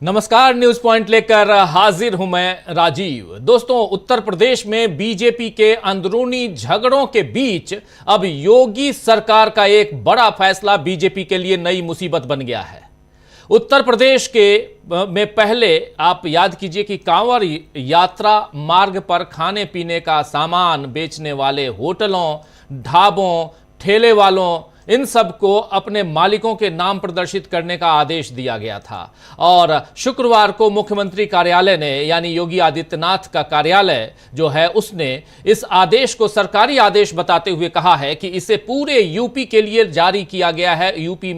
नमस्कार, news point लेकर हाजिर हूं मैं राजीव। दोस्तों, उत्तर प्रदेश में बीजेपी के अंदरूनी झगड़ों के बीच अब योगी सरकार का एक बड़ा फैसला बीजेपी के लिए नई मुसीबत बन गया है। उत्तर प्रदेश में पहले आप याद कीजिए कि कांवड़ यात्रा मार्ग पर खाने पीने का सामान बेचने वाले होटलों, ढाबों, ठेले वालों, इन सबको अपने मालिकों के नाम प्रदर्शित करने का आदेश दिया गया था। और शुक्रवार को मुख्यमंत्री कार्यालय ने, यानी योगी आदित्यनाथ का कार्यालय जो है, उसने इस आदेश को सरकारी आदेश बताते हुए कहा है कि इसे पूरे यूपी के लिए जारी किया गया है,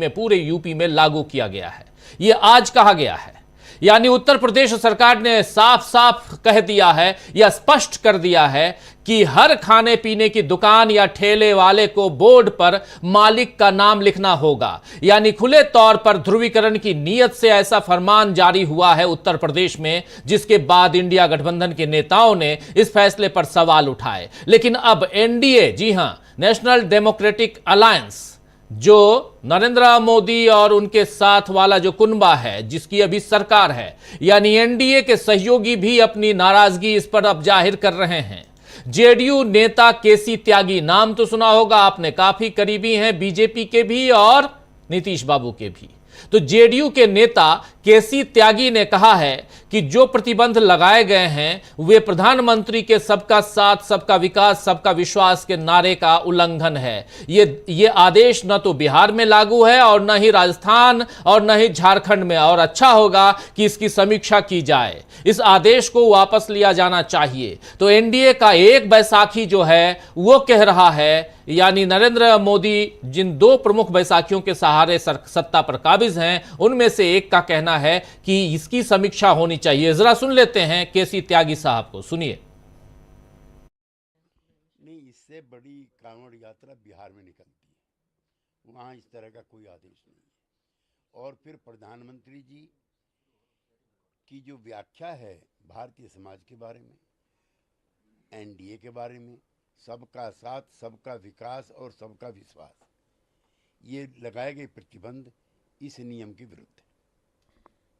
पूरे यूपी में लागू किया गया है। यह आज कहा गया है, यानी उत्तर प्रदेश सरकार ने साफ साफ कह दिया है या स्पष्ट कर दिया है कि हर खाने पीने की दुकान या ठेले वाले को बोर्ड पर मालिक का नाम लिखना होगा। यानी खुले तौर पर ध्रुवीकरण की नीयत से ऐसा फरमान जारी हुआ है उत्तर प्रदेश में, जिसके बाद इंडिया गठबंधन के नेताओं ने इस फैसले पर सवाल उठाए। लेकिन अब एनडीए, जी हां, नेशनल डेमोक्रेटिक अलायंस, जो नरेंद्र मोदी और उनके साथ वाला जो कुनबा है, जिसकी अभी सरकार है, यानी एनडीए के सहयोगी भी अपनी नाराजगी इस पर अब जाहिर कर रहे हैं। जेडीयू नेता केसी त्यागी, नाम तो सुना होगा आपने, काफी करीबी हैं बीजेपी के भी और नीतीश बाबू के भी। तो जेडीयू के नेता केसी त्यागी ने कहा है कि जो प्रतिबंध लगाए गए हैं वे प्रधानमंत्री के सबका साथ, सबका विकास, सबका विश्वास के नारे का उल्लंघन है। ये आदेश न तो बिहार में लागू है और न ही राजस्थान और न ही झारखंड में, और अच्छा होगा कि इसकी समीक्षा की जाए। इस आदेश को वापस लिया जाना चाहिए। तो एनडीए का एक बैसाखी जो है वो कह रहा है, यानी नरेंद्र मोदी जिन दो प्रमुख बैसाखियों के सहारे सत्ता पर काबिज हैं, उनमें से एक का कहना है कि इसकी समीक्षा होनी चाहिए। जरा सुन लेते हैं केसी त्यागी साहब को, सुनिए। नहीं, इससे बड़ी कांवड़ यात्रा बिहार में निकलती है, वहां इस तरह का कोई आदेश नहीं है। और फिर प्रधानमंत्री जी की जो व्याख्या है भारतीय समाज के बारे में, एनडीए के बारे में, सबका साथ, सबका विकास और सबका विश्वास, ये लगाए गए प्रतिबंध इस नियम के विरुद्ध है।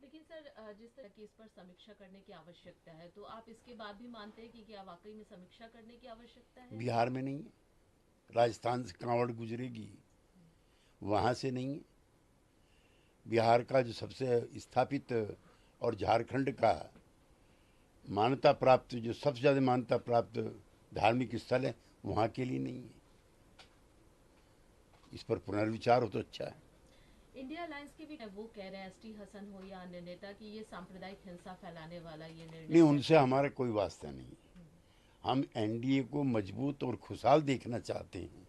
लेकिन सर, जिस तरह की इस पर समीक्षा करने की आवश्यकता है, तो आप इसके बाद भी मानते हैं कि क्या वाकई में समीक्षा करने की आवश्यकता है? बिहार में नहीं है, राजस्थान से कांवड़ गुजरेगी, वहाँ से नहीं है। बिहार का जो सबसे स्थापित और झारखंड का मान्यता प्राप्त, जो सबसे ज़्यादा मान्यता प्राप्त धार्मिक स्थल है, वहाँ के लिए नहीं है। इस पर पुनर्विचार हो तो अच्छा है। इंडिया अलायंस के भी वो कह रहे हैं, एसटी हसन हो या अन्य नेता, कि ये सांप्रदायिक हिंसा फैलाने वाला ये निर्णय नहीं, उनसे हमारा कोई वास्ता नहीं। हम एनडीए को मजबूत और खुशहाल देखना चाहते हैं।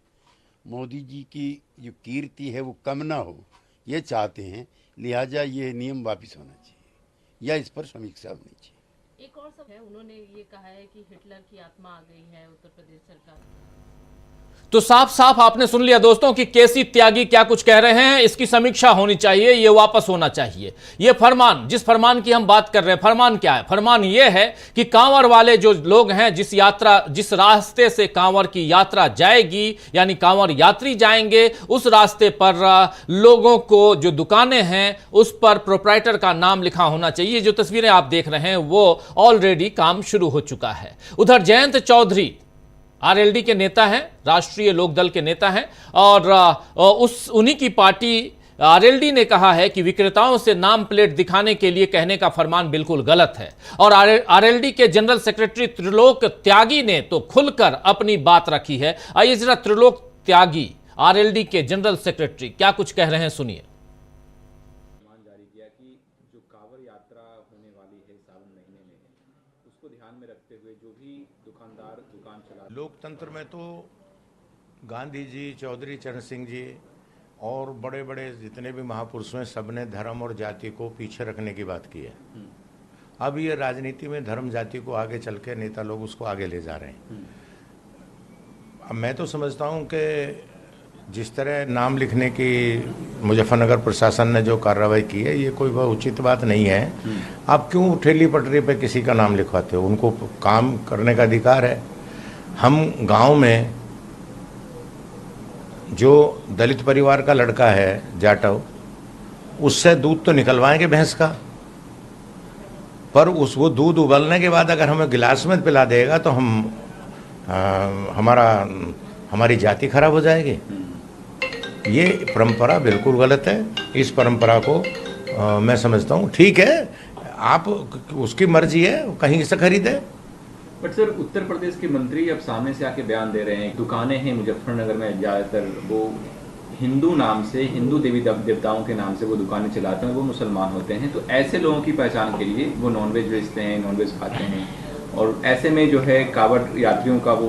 मोदी जी की जो कीर्ति है वो कम ना हो, ये चाहते हैं। लिहाजा ये नियम वापस होना चाहिए या इस पर समीक्षा होनी चाहिए। एक और सब है, उन्होंने ये कहा है कि हिटलर की आत्मा आ गई है उत्तर प्रदेश सरकार। तो साफ साफ आपने सुन लिया दोस्तों कि केसी त्यागी क्या कुछ कह रहे हैं। इसकी समीक्षा होनी चाहिए, ये वापस होना चाहिए। ये फरमान, जिस फरमान की हम बात कर रहे हैं, फरमान क्या है? फरमान ये है कि कांवड़ वाले जो लोग हैं, जिस रास्ते से कांवड़ की यात्रा जाएगी, यानी कांवड़ यात्री जाएंगे, उस रास्ते पर लोगों को, जो दुकानें हैं, उस पर प्रोप्राइटर का नाम लिखा होना चाहिए। जो तस्वीरें आप देख रहे हैं वो ऑलरेडी काम शुरू हो चुका है। उधर जयंत चौधरी आरएलडी के नेता हैं, राष्ट्रीय लोकदल के नेता हैं, और उन्हीं की पार्टी आरएलडी ने कहा है कि विक्रेताओं से नाम प्लेट दिखाने के लिए कहने का फरमान बिल्कुल गलत है। और आरएलडी के जनरल सेक्रेटरी त्रिलोक त्यागी ने तो खुलकर अपनी बात रखी है। आइए जरा त्रिलोक त्यागी, आरएलडी के जनरल सेक्रेटरी, क्या कुछ कह रहे हैं, सुनिए। जारी किया कि जो कांवड़ यात्रा होने वाली है सावन महीने में, उसको ध्यान में रखते हुए जो भी दुकानदार दुकान चला, लोकतंत्र में तो गांधी जी, चौधरी चरण सिंह जी और बड़े बड़े जितने भी महापुरुष हैं, सबने धर्म और जाति को पीछे रखने की बात की है। अब ये राजनीति में धर्म जाति को आगे चल के नेता लोग उसको आगे ले जा रहे हैं। अब मैं तो समझता हूँ कि जिस तरह नाम लिखने की मुजफ्फरनगर प्रशासन ने जो कार्रवाई की है, ये कोई बहुत उचित बात नहीं है। आप क्यों ठेली पटरी पे किसी का नाम लिखवाते हो? उनको काम करने का अधिकार है। हम गांव में जो दलित परिवार का लड़का है जाटव, उससे दूध तो निकलवाएंगे भैंस का, पर वो दूध उबलने के बाद अगर हमें गिलास में पिला देगा तो हमारी जाति खराब हो जाएगी। ये परंपरा बिल्कुल गलत है। इस परंपरा को मैं समझता हूँ ठीक है, आप उसकी मर्जी है, कहीं से खरीदे। बट सर, उत्तर प्रदेश के मंत्री अब सामने से आके बयान दे रहे हैं, दुकानें हैं मुजफ्फरनगर में ज़्यादातर वो हिंदू नाम से, हिंदू देवी देवताओं के नाम से वो दुकानें चलाते हैं, वो मुसलमान होते हैं। तो ऐसे लोगों की पहचान के लिए वो नॉनवेज बेचते हैं, नॉनवेज खाते हैं, और ऐसे में जो है कांवड़ यात्रियों का वो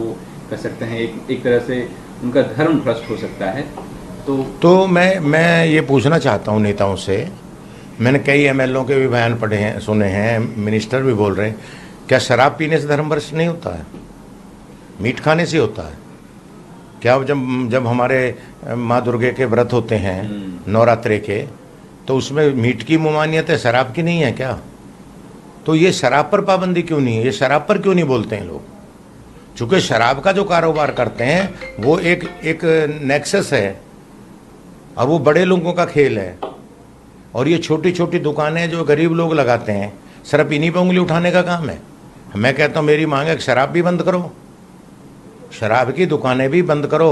कह सकते हैं एक तरह से उनका धर्म भ्रष्ट हो सकता है। तो मैं ये पूछना चाहता हूँ नेताओं से, मैंने कई MLA के भी बयान पढ़े हैं, सुने हैं, मिनिस्टर भी बोल रहे हैं, क्या शराब पीने से धर्म भ्रष्ट नहीं होता है? मीट खाने से होता है क्या? जब हमारे माँ दुर्गे के व्रत होते हैं नवरात्रे के, तो उसमें मीट की ममानियत है, शराब की नहीं है क्या? तो ये शराब पर पाबंदी क्यों नहीं है? ये शराब पर क्यों नहीं बोलते हैं लोग? चूँकि शराब का जो कारोबार करते हैं वो एक नेक्सस है और वो बड़े लोगों का खेल है, और ये छोटी छोटी दुकानें जो गरीब लोग लगाते हैं, सिर्फ इन्हीं पर उंगली उठाने का काम है। मैं कहता हूँ मेरी मांग है, शराब भी बंद करो, शराब की दुकानें भी बंद करो।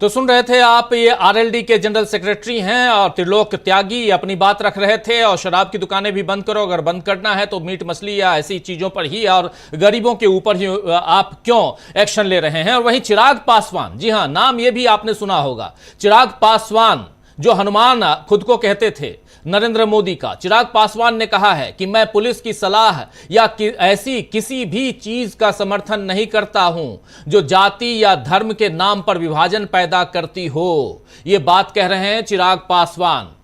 तो सुन रहे थे आप, ये RLD के जनरल सेक्रेटरी हैं और त्रिलोक त्यागी अपनी बात रख रहे थे। और शराब की दुकानें भी बंद करो, अगर बंद करना है तो मीट मछली या ऐसी चीजों पर ही और गरीबों के ऊपर ही आप क्यों एक्शन ले रहे हैं। और वहीं चिराग पासवान, जी हां, नाम ये भी आपने सुना होगा, चिराग पासवान जो हनुमान खुद को कहते थे नरेंद्र मोदी का, चिराग पासवान ने कहा है कि मैं पुलिस की सलाह या ऐसी किसी भी चीज का समर्थन नहीं करता हूं जो जाति या धर्म के नाम पर विभाजन पैदा करती हो। यह बात कह रहे हैं चिराग पासवान।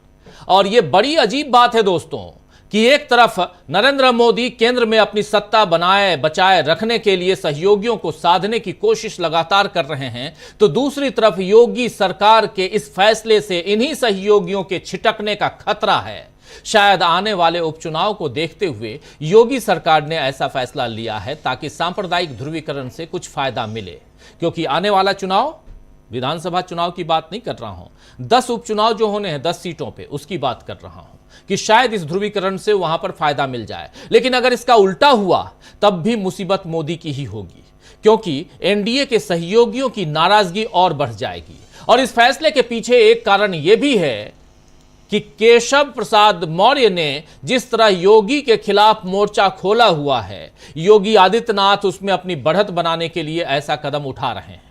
और यह बड़ी अजीब बात है दोस्तों कि एक तरफ नरेंद्र मोदी केंद्र में अपनी सत्ता बचाए रखने के लिए सहयोगियों को साधने की कोशिश लगातार कर रहे हैं, तो दूसरी तरफ योगी सरकार के इस फैसले से इन्हीं सहयोगियों के छिटकने का खतरा है। शायद आने वाले उपचुनाव को देखते हुए योगी सरकार ने ऐसा फैसला लिया है ताकि सांप्रदायिक ध्रुवीकरण से कुछ फायदा मिले, क्योंकि आने वाला चुनाव, विधानसभा चुनाव की बात नहीं कर रहा हूं, 10 उपचुनाव जो होने हैं 10 सीटों पे, उसकी बात कर रहा हूं कि शायद इस ध्रुवीकरण से वहां पर फायदा मिल जाए। लेकिन अगर इसका उल्टा हुआ तब भी मुसीबत मोदी की ही होगी, क्योंकि एनडीए के सहयोगियों की नाराजगी और बढ़ जाएगी। और इस फैसले के पीछे एक कारण यह भी है कि केशव प्रसाद मौर्य ने जिस तरह योगी के खिलाफ मोर्चा खोला हुआ है, योगी आदित्यनाथ उसमें अपनी बढ़त बनाने के लिए ऐसा कदम उठा रहे हैं।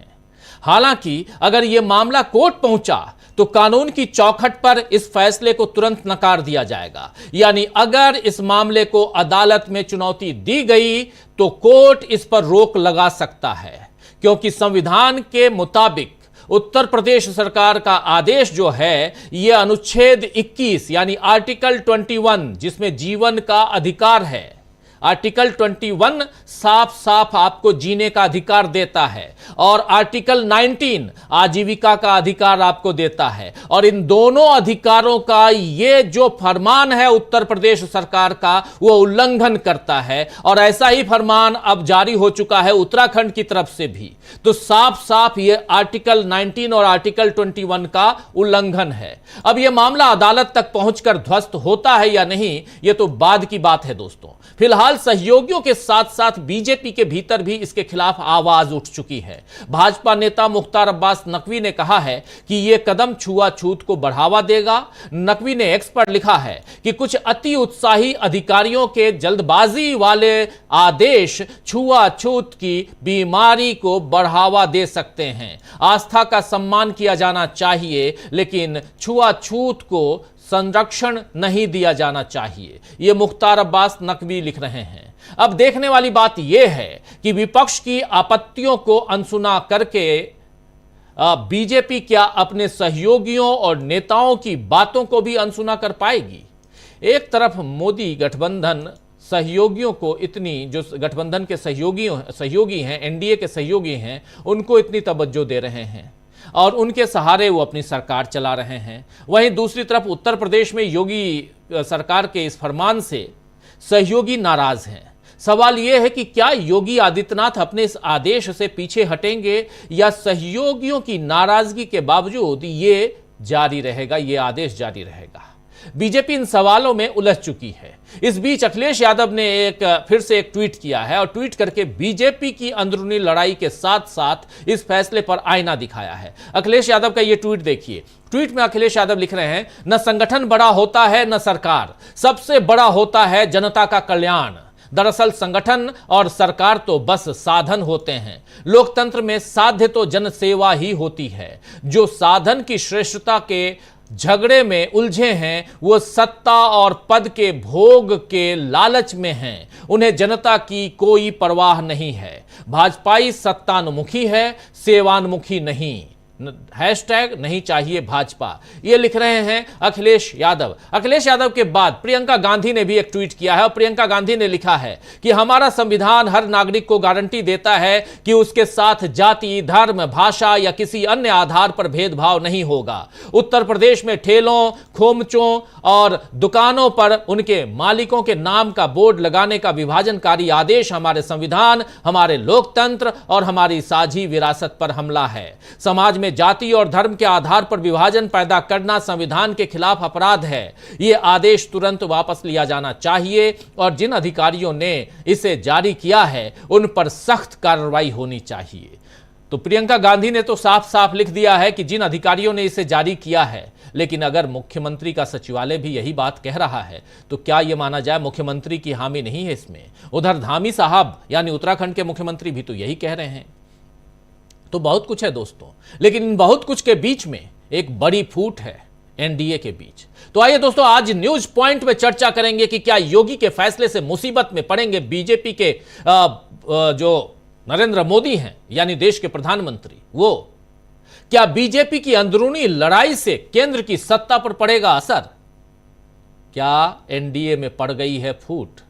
हालांकि अगर यह मामला कोर्ट पहुंचा तो कानून की चौखट पर इस फैसले को तुरंत नकार दिया जाएगा। यानी अगर इस मामले को अदालत में चुनौती दी गई तो कोर्ट इस पर रोक लगा सकता है, क्योंकि संविधान के मुताबिक उत्तर प्रदेश सरकार का आदेश जो है यह अनुच्छेद 21 यानी आर्टिकल 21, जिसमें जीवन का अधिकार है, आर्टिकल 21 साफ साफ आपको जीने का अधिकार देता है, और आर्टिकल 19 आजीविका का अधिकार आपको देता है। और इन दोनों अधिकारों का ये जो फरमान है उत्तर प्रदेश सरकार का, वो उल्लंघन करता है। और ऐसा ही फरमान अब जारी हो चुका है उत्तराखंड की तरफ से भी। तो साफ साफ ये आर्टिकल 19 और आर्टिकल 21 का उल्लंघन है। अब यह मामला अदालत तक पहुंचकर ध्वस्त होता है या नहीं, यह तो बाद की बात है दोस्तों। फिलहाल सहयोगियों के साथ साथ बीजेपी के भीतर भी इसके खिलाफ आवाज उठ चुकी है। भाजपा नेता मुख्तार अब्बास नकवी ने कहा है कि यह कदम छुआछूत को बढ़ावा देगा। नकवी ने एक्स पर लिखा है कि कुछ अति उत्साही अधिकारियों के जल्दबाजी वाले आदेश छुआछूत की बीमारी को बढ़ावा दे सकते हैं। आस्था का सम्मान किया जाना चाहिए, लेकिन छुआछूत को संरक्षण नहीं दिया जाना चाहिए, यह मुख्तार अब्बास नकवी लिख रहे हैं। अब देखने वाली बात यह है कि विपक्ष की आपत्तियों को अनसुना करके बीजेपी क्या अपने सहयोगियों और नेताओं की बातों को भी अनसुना कर पाएगी? एक तरफ मोदी गठबंधन सहयोगियों को इतनी, जो गठबंधन के सहयोगी हैं, एनडीए के सहयोगी हैं, उनको इतनी तवज्जो दे रहे हैं और उनके सहारे वो अपनी सरकार चला रहे हैं। वहीं दूसरी तरफ उत्तर प्रदेश में योगी सरकार के इस फरमान से सहयोगी नाराज हैं। सवाल यह है कि क्या योगी आदित्यनाथ अपने इस आदेश से पीछे हटेंगे या सहयोगियों की नाराजगी के बावजूद ये जारी रहेगा, ये आदेश जारी रहेगा? बीजेपी इन सवालों में उलझ चुकी है। इस बीच अखिलेश यादव ने फिर से एक ट्वीट किया है और ट्वीट करके बीजेपी की अंदरूनी लड़ाई के साथ साथ इस फैसले पर आईना दिखाया है। अखिलेश यादव का यह ट्वीट देखिए। ट्वीट में अखिलेश यादव लिख रहे हैं, न संगठन बड़ा होता है न सरकार, सबसे बड़ा होता है जनता का कल्याण। दरअसल संगठन और सरकार तो बस साधन होते हैं। लोकतंत्र में साध्य तो जनसेवा ही होती है। जो साधन की श्रेष्ठता के झगड़े में उलझे हैं वो सत्ता और पद के भोग के लालच में हैं। उन्हें जनता की कोई परवाह नहीं है। भाजपाई सत्तानुमुखी है, सेवानुमुखी नहीं। हैशटैग नहीं चाहिए भाजपा, ये लिख रहे हैं अखिलेश यादव। अखिलेश यादव के बाद प्रियंका गांधी ने भी एक ट्वीट किया है और प्रियंका गांधी ने लिखा है कि हमारा संविधान हर नागरिक को गारंटी देता है कि उसके साथ जाति, धर्म, भाषा या किसी अन्य आधार पर भेदभाव नहीं होगा। उत्तर प्रदेश में ठेलों, खोमचों और दुकानों पर उनके मालिकों के नाम का बोर्ड लगाने का विभाजनकारी आदेश हमारे संविधान, हमारे लोकतंत्र और हमारी साझी विरासत पर हमला है। समाज में जाति और धर्म के आधार पर विभाजन पैदा करना संविधान के खिलाफ अपराध है। यह आदेश तुरंत वापस लिया जाना चाहिए और जिन अधिकारियों ने इसे जारी किया है उन पर सख्त कार्रवाई होनी चाहिए। तो प्रियंका गांधी ने तो साफ साफ लिख दिया है कि जिन अधिकारियों ने इसे जारी किया है, लेकिन अगर मुख्यमंत्री का सचिवालय भी यही बात कह रहा है तो क्या यह माना जाए मुख्यमंत्री की हामी नहीं है इसमें? उधर धामी साहब यानी उत्तराखंड के मुख्यमंत्री भी तो यही कह रहे हैं। तो बहुत कुछ है दोस्तों, लेकिन इन बहुत कुछ के बीच में एक बड़ी फूट है एनडीए के बीच। तो आइए दोस्तों, आज न्यूज पॉइंट में चर्चा करेंगे कि क्या योगी के फैसले से मुसीबत में पड़ेंगे बीजेपी के जो नरेंद्र मोदी हैं यानी देश के प्रधानमंत्री, वो क्या बीजेपी की अंदरूनी लड़ाई से केंद्र की सत्ता पर पड़ेगा असर? क्या एनडीए में पड़ गई है फूट?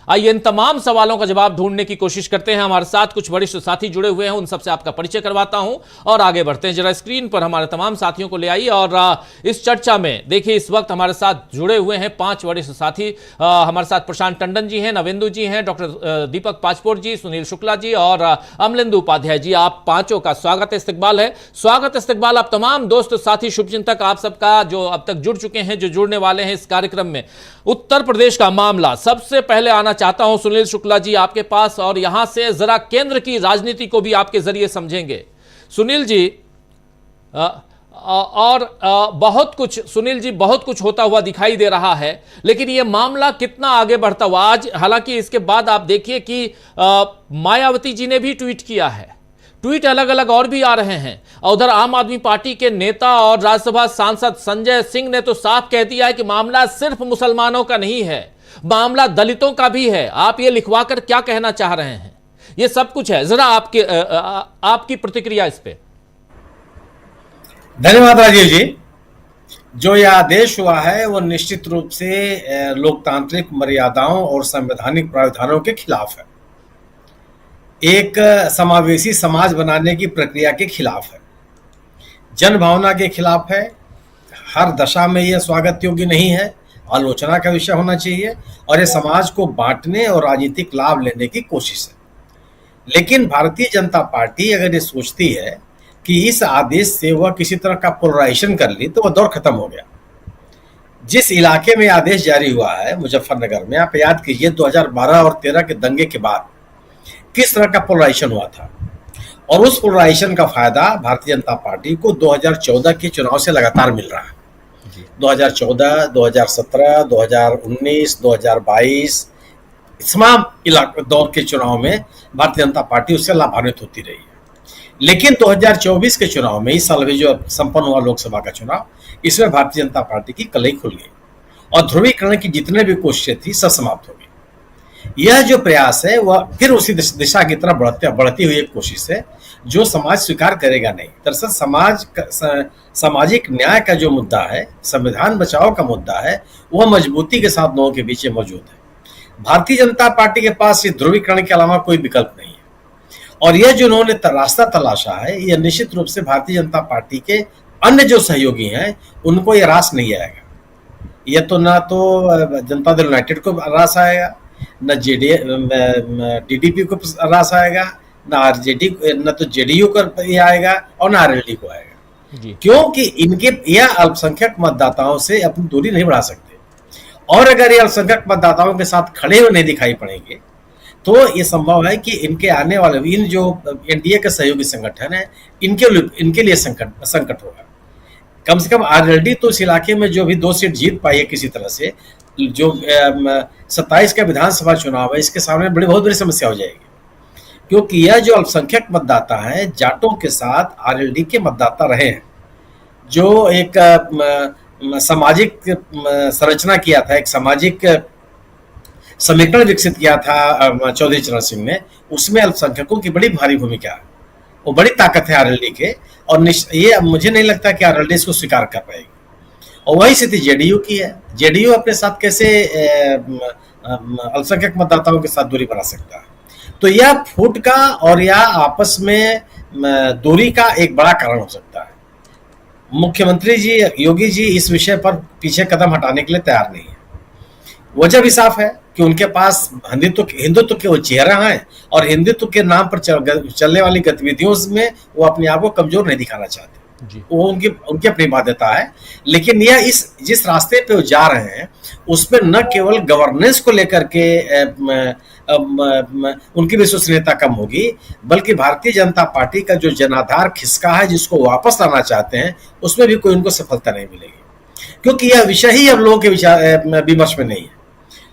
आइए इन तमाम सवालों का जवाब ढूंढने की कोशिश करते हैं। हमारे साथ कुछ वरिष्ठ साथी जुड़े हुए हैं, उन सबसे आपका परिचय करवाता हूं और आगे बढ़ते हैं। जरा स्क्रीन पर हमारे तमाम साथियों को ले आइए और इस चर्चा में देखिए इस वक्त हमारे साथ जुड़े हुए हैं 5 वरिष्ठ साथी। हमारे साथ प्रशांत टंडन जी हैं, नवेंदु जी हैं, डॉक्टर दीपक पाचपोर जी, सुनील शुक्ला जी और अमलेंदु उपाध्याय जी। आप पांचों का स्वागत इस्तकबाल है। स्वागत इस्तकबाल आप तमाम दोस्त साथी शुभचिंतक आप सबका जो अब तक जुड़ चुके हैं, जो जुड़ने वाले हैं इस कार्यक्रम में। उत्तर प्रदेश का मामला सबसे पहले आना चाहता हूं सुनील शुक्ला जी आपके पास और यहां से जरा केंद्र की राजनीति को भी आपके जरिए समझेंगे। सुनील जी बहुत कुछ सुनील जी बहुत कुछ होता हुआ दिखाई दे रहा है, लेकिन यह मामला कितना आगे बढ़ता हुआ आज, हालांकि इसके बाद आप देखिए कि मायावती जी ने भी ट्वीट किया है, ट्वीट अलग अलग और भी आ रहे हैं। उधर आम आदमी पार्टी के नेता और राज्यसभा सांसद संजय सिंह ने तो साफ कह दिया है कि मामला सिर्फ मुसलमानों का नहीं है, मामला दलितों का भी है। आप ये लिखवाकर क्या कहना चाह रहे हैं? ये सब कुछ है, जरा आपकी प्रतिक्रिया इस पे। धन्यवाद राजीव जी। जो यह आदेश हुआ है वो निश्चित रूप से लोकतांत्रिक मर्यादाओं और संवैधानिक प्रावधानों के खिलाफ है, एक समावेशी समाज बनाने की प्रक्रिया के खिलाफ है, जन भावना के खिलाफ है। हर दशा में यह स्वागत योग्य नहीं है, आलोचना का विषय होना चाहिए और ये समाज को बांटने और राजनीतिक लाभ लेने की कोशिश है। लेकिन भारतीय जनता पार्टी अगर ये सोचती है कि इस आदेश से वह किसी तरह का पोलराइजेशन कर ली तो वह दौर खत्म हो गया। जिस इलाके में आदेश जारी हुआ है मुजफ्फरनगर में, आप याद कीजिए 2012 और 13 के दंगे के बाद किस तरह का पोलराइजेशन हुआ था और उस पोलराइजेशन का फायदा भारतीय जनता पार्टी को 2014 के चुनाव से लगातार मिल रहा है। 2014, 2017, 2019, 2022 तमाम दौर के चुनाव में भारतीय जनता पार्टी उससे लाभान्वित होती रही है। लेकिन 2024 के चुनाव में, इस साल भी जो संपन्न हुआ लोकसभा का चुनाव, इसमें भारतीय जनता पार्टी की कलई खुल गई और ध्रुवीकरण की जितने भी कोशिशें थी सब समाप्त हो गई। यह जो प्रयास है वह फिर उसी दिशा की तरफ बढ़ती हुई एक कोशिश है जो समाज स्वीकार करेगा नहीं। दरअसल सामाजिक न्याय का जो मुद्दा है, संविधान बचाओ का मुद्दा है, वह मजबूती के साथ लोगों के बीच मौजूद है। भारतीय जनता पार्टी के पास ये ध्रुवीकरण के अलावा कोई विकल्प नहीं है और यह जो उन्होंने रास्ता तलाशा है, यह निश्चित रूप से भारतीय जनता पार्टी के अन्य जो सहयोगी हैं उनको यह रास नहीं आएगा। यह तो ना तो जनता दल यूनाइटेड को रास आएगा, न टीडीपी को रास आएगा, न आरजेडी, न तो जेडीयू को आएगा और न आरएलडी को आएगा, क्योंकि इनके यह अल्पसंख्यक मतदाताओं से अपनी दूरी नहीं बढ़ा सकते। और अगर ये अल्पसंख्यक मतदाताओं के साथ खड़े हुए नहीं दिखाई पड़ेंगे तो ये संभव है कि इनके आने वाले इन जो एनडीए के सहयोगी संगठन है इनके लिए संकट होगा। कम से कम आरएलडी तो इस इलाके में जो भी 2 सीट जीत पाई है किसी तरह से, जो 27 का विधानसभा चुनाव है, इसके सामने बहुत बड़ी समस्या हो जाएगी, क्योंकि यह जो अल्पसंख्यक मतदाता है जाटों के साथ आरएलडी के मतदाता रहे हैं, जो एक सामाजिक संरचना किया था, एक सामाजिक समीकरण विकसित किया था चौधरी चरण सिंह ने, उसमें अल्पसंख्यकों की बड़ी भारी भूमिका है, वो बड़ी ताकत है आरएलडी के, और ये मुझे नहीं लगता कि आरएलडी इसको स्वीकार कर पाएगी। और वही स्थिति जेडीयू की है। जेडीयू अपने साथ कैसे अल्पसंख्यक मतदाताओं के साथ दूरी बना सकता है? तो यह फूट का और यह आपस में दूरी का एक बड़ा कारण हो सकता है। मुख्यमंत्री जी योगी जी इस विषय पर पीछे कदम हटाने के लिए तैयार नहीं है। वजह भी साफ है कि उनके पास हिंदुत्व के वो चेहरा है, और हिंदुत्व के नाम पर चलने वाली गतिविधियों में वो अपने आप को कमजोर नहीं दिखाना चाहते जी। वो उनकी अपनी बाध्यता है। लेकिन यह जिस रास्ते पे वो जा रहे हैं उसमें न केवल गवर्नेंस को लेकर के उनकी विश्वसनीयता कम होगी, बल्कि भारतीय जनता पार्टी का जो जनाधार खिसका है जिसको वापस लाना चाहते हैं उसमें भी कोई उनको सफलता नहीं मिलेगी, क्योंकि यह विषय ही अब लोगों के विमर्श में नहीं है।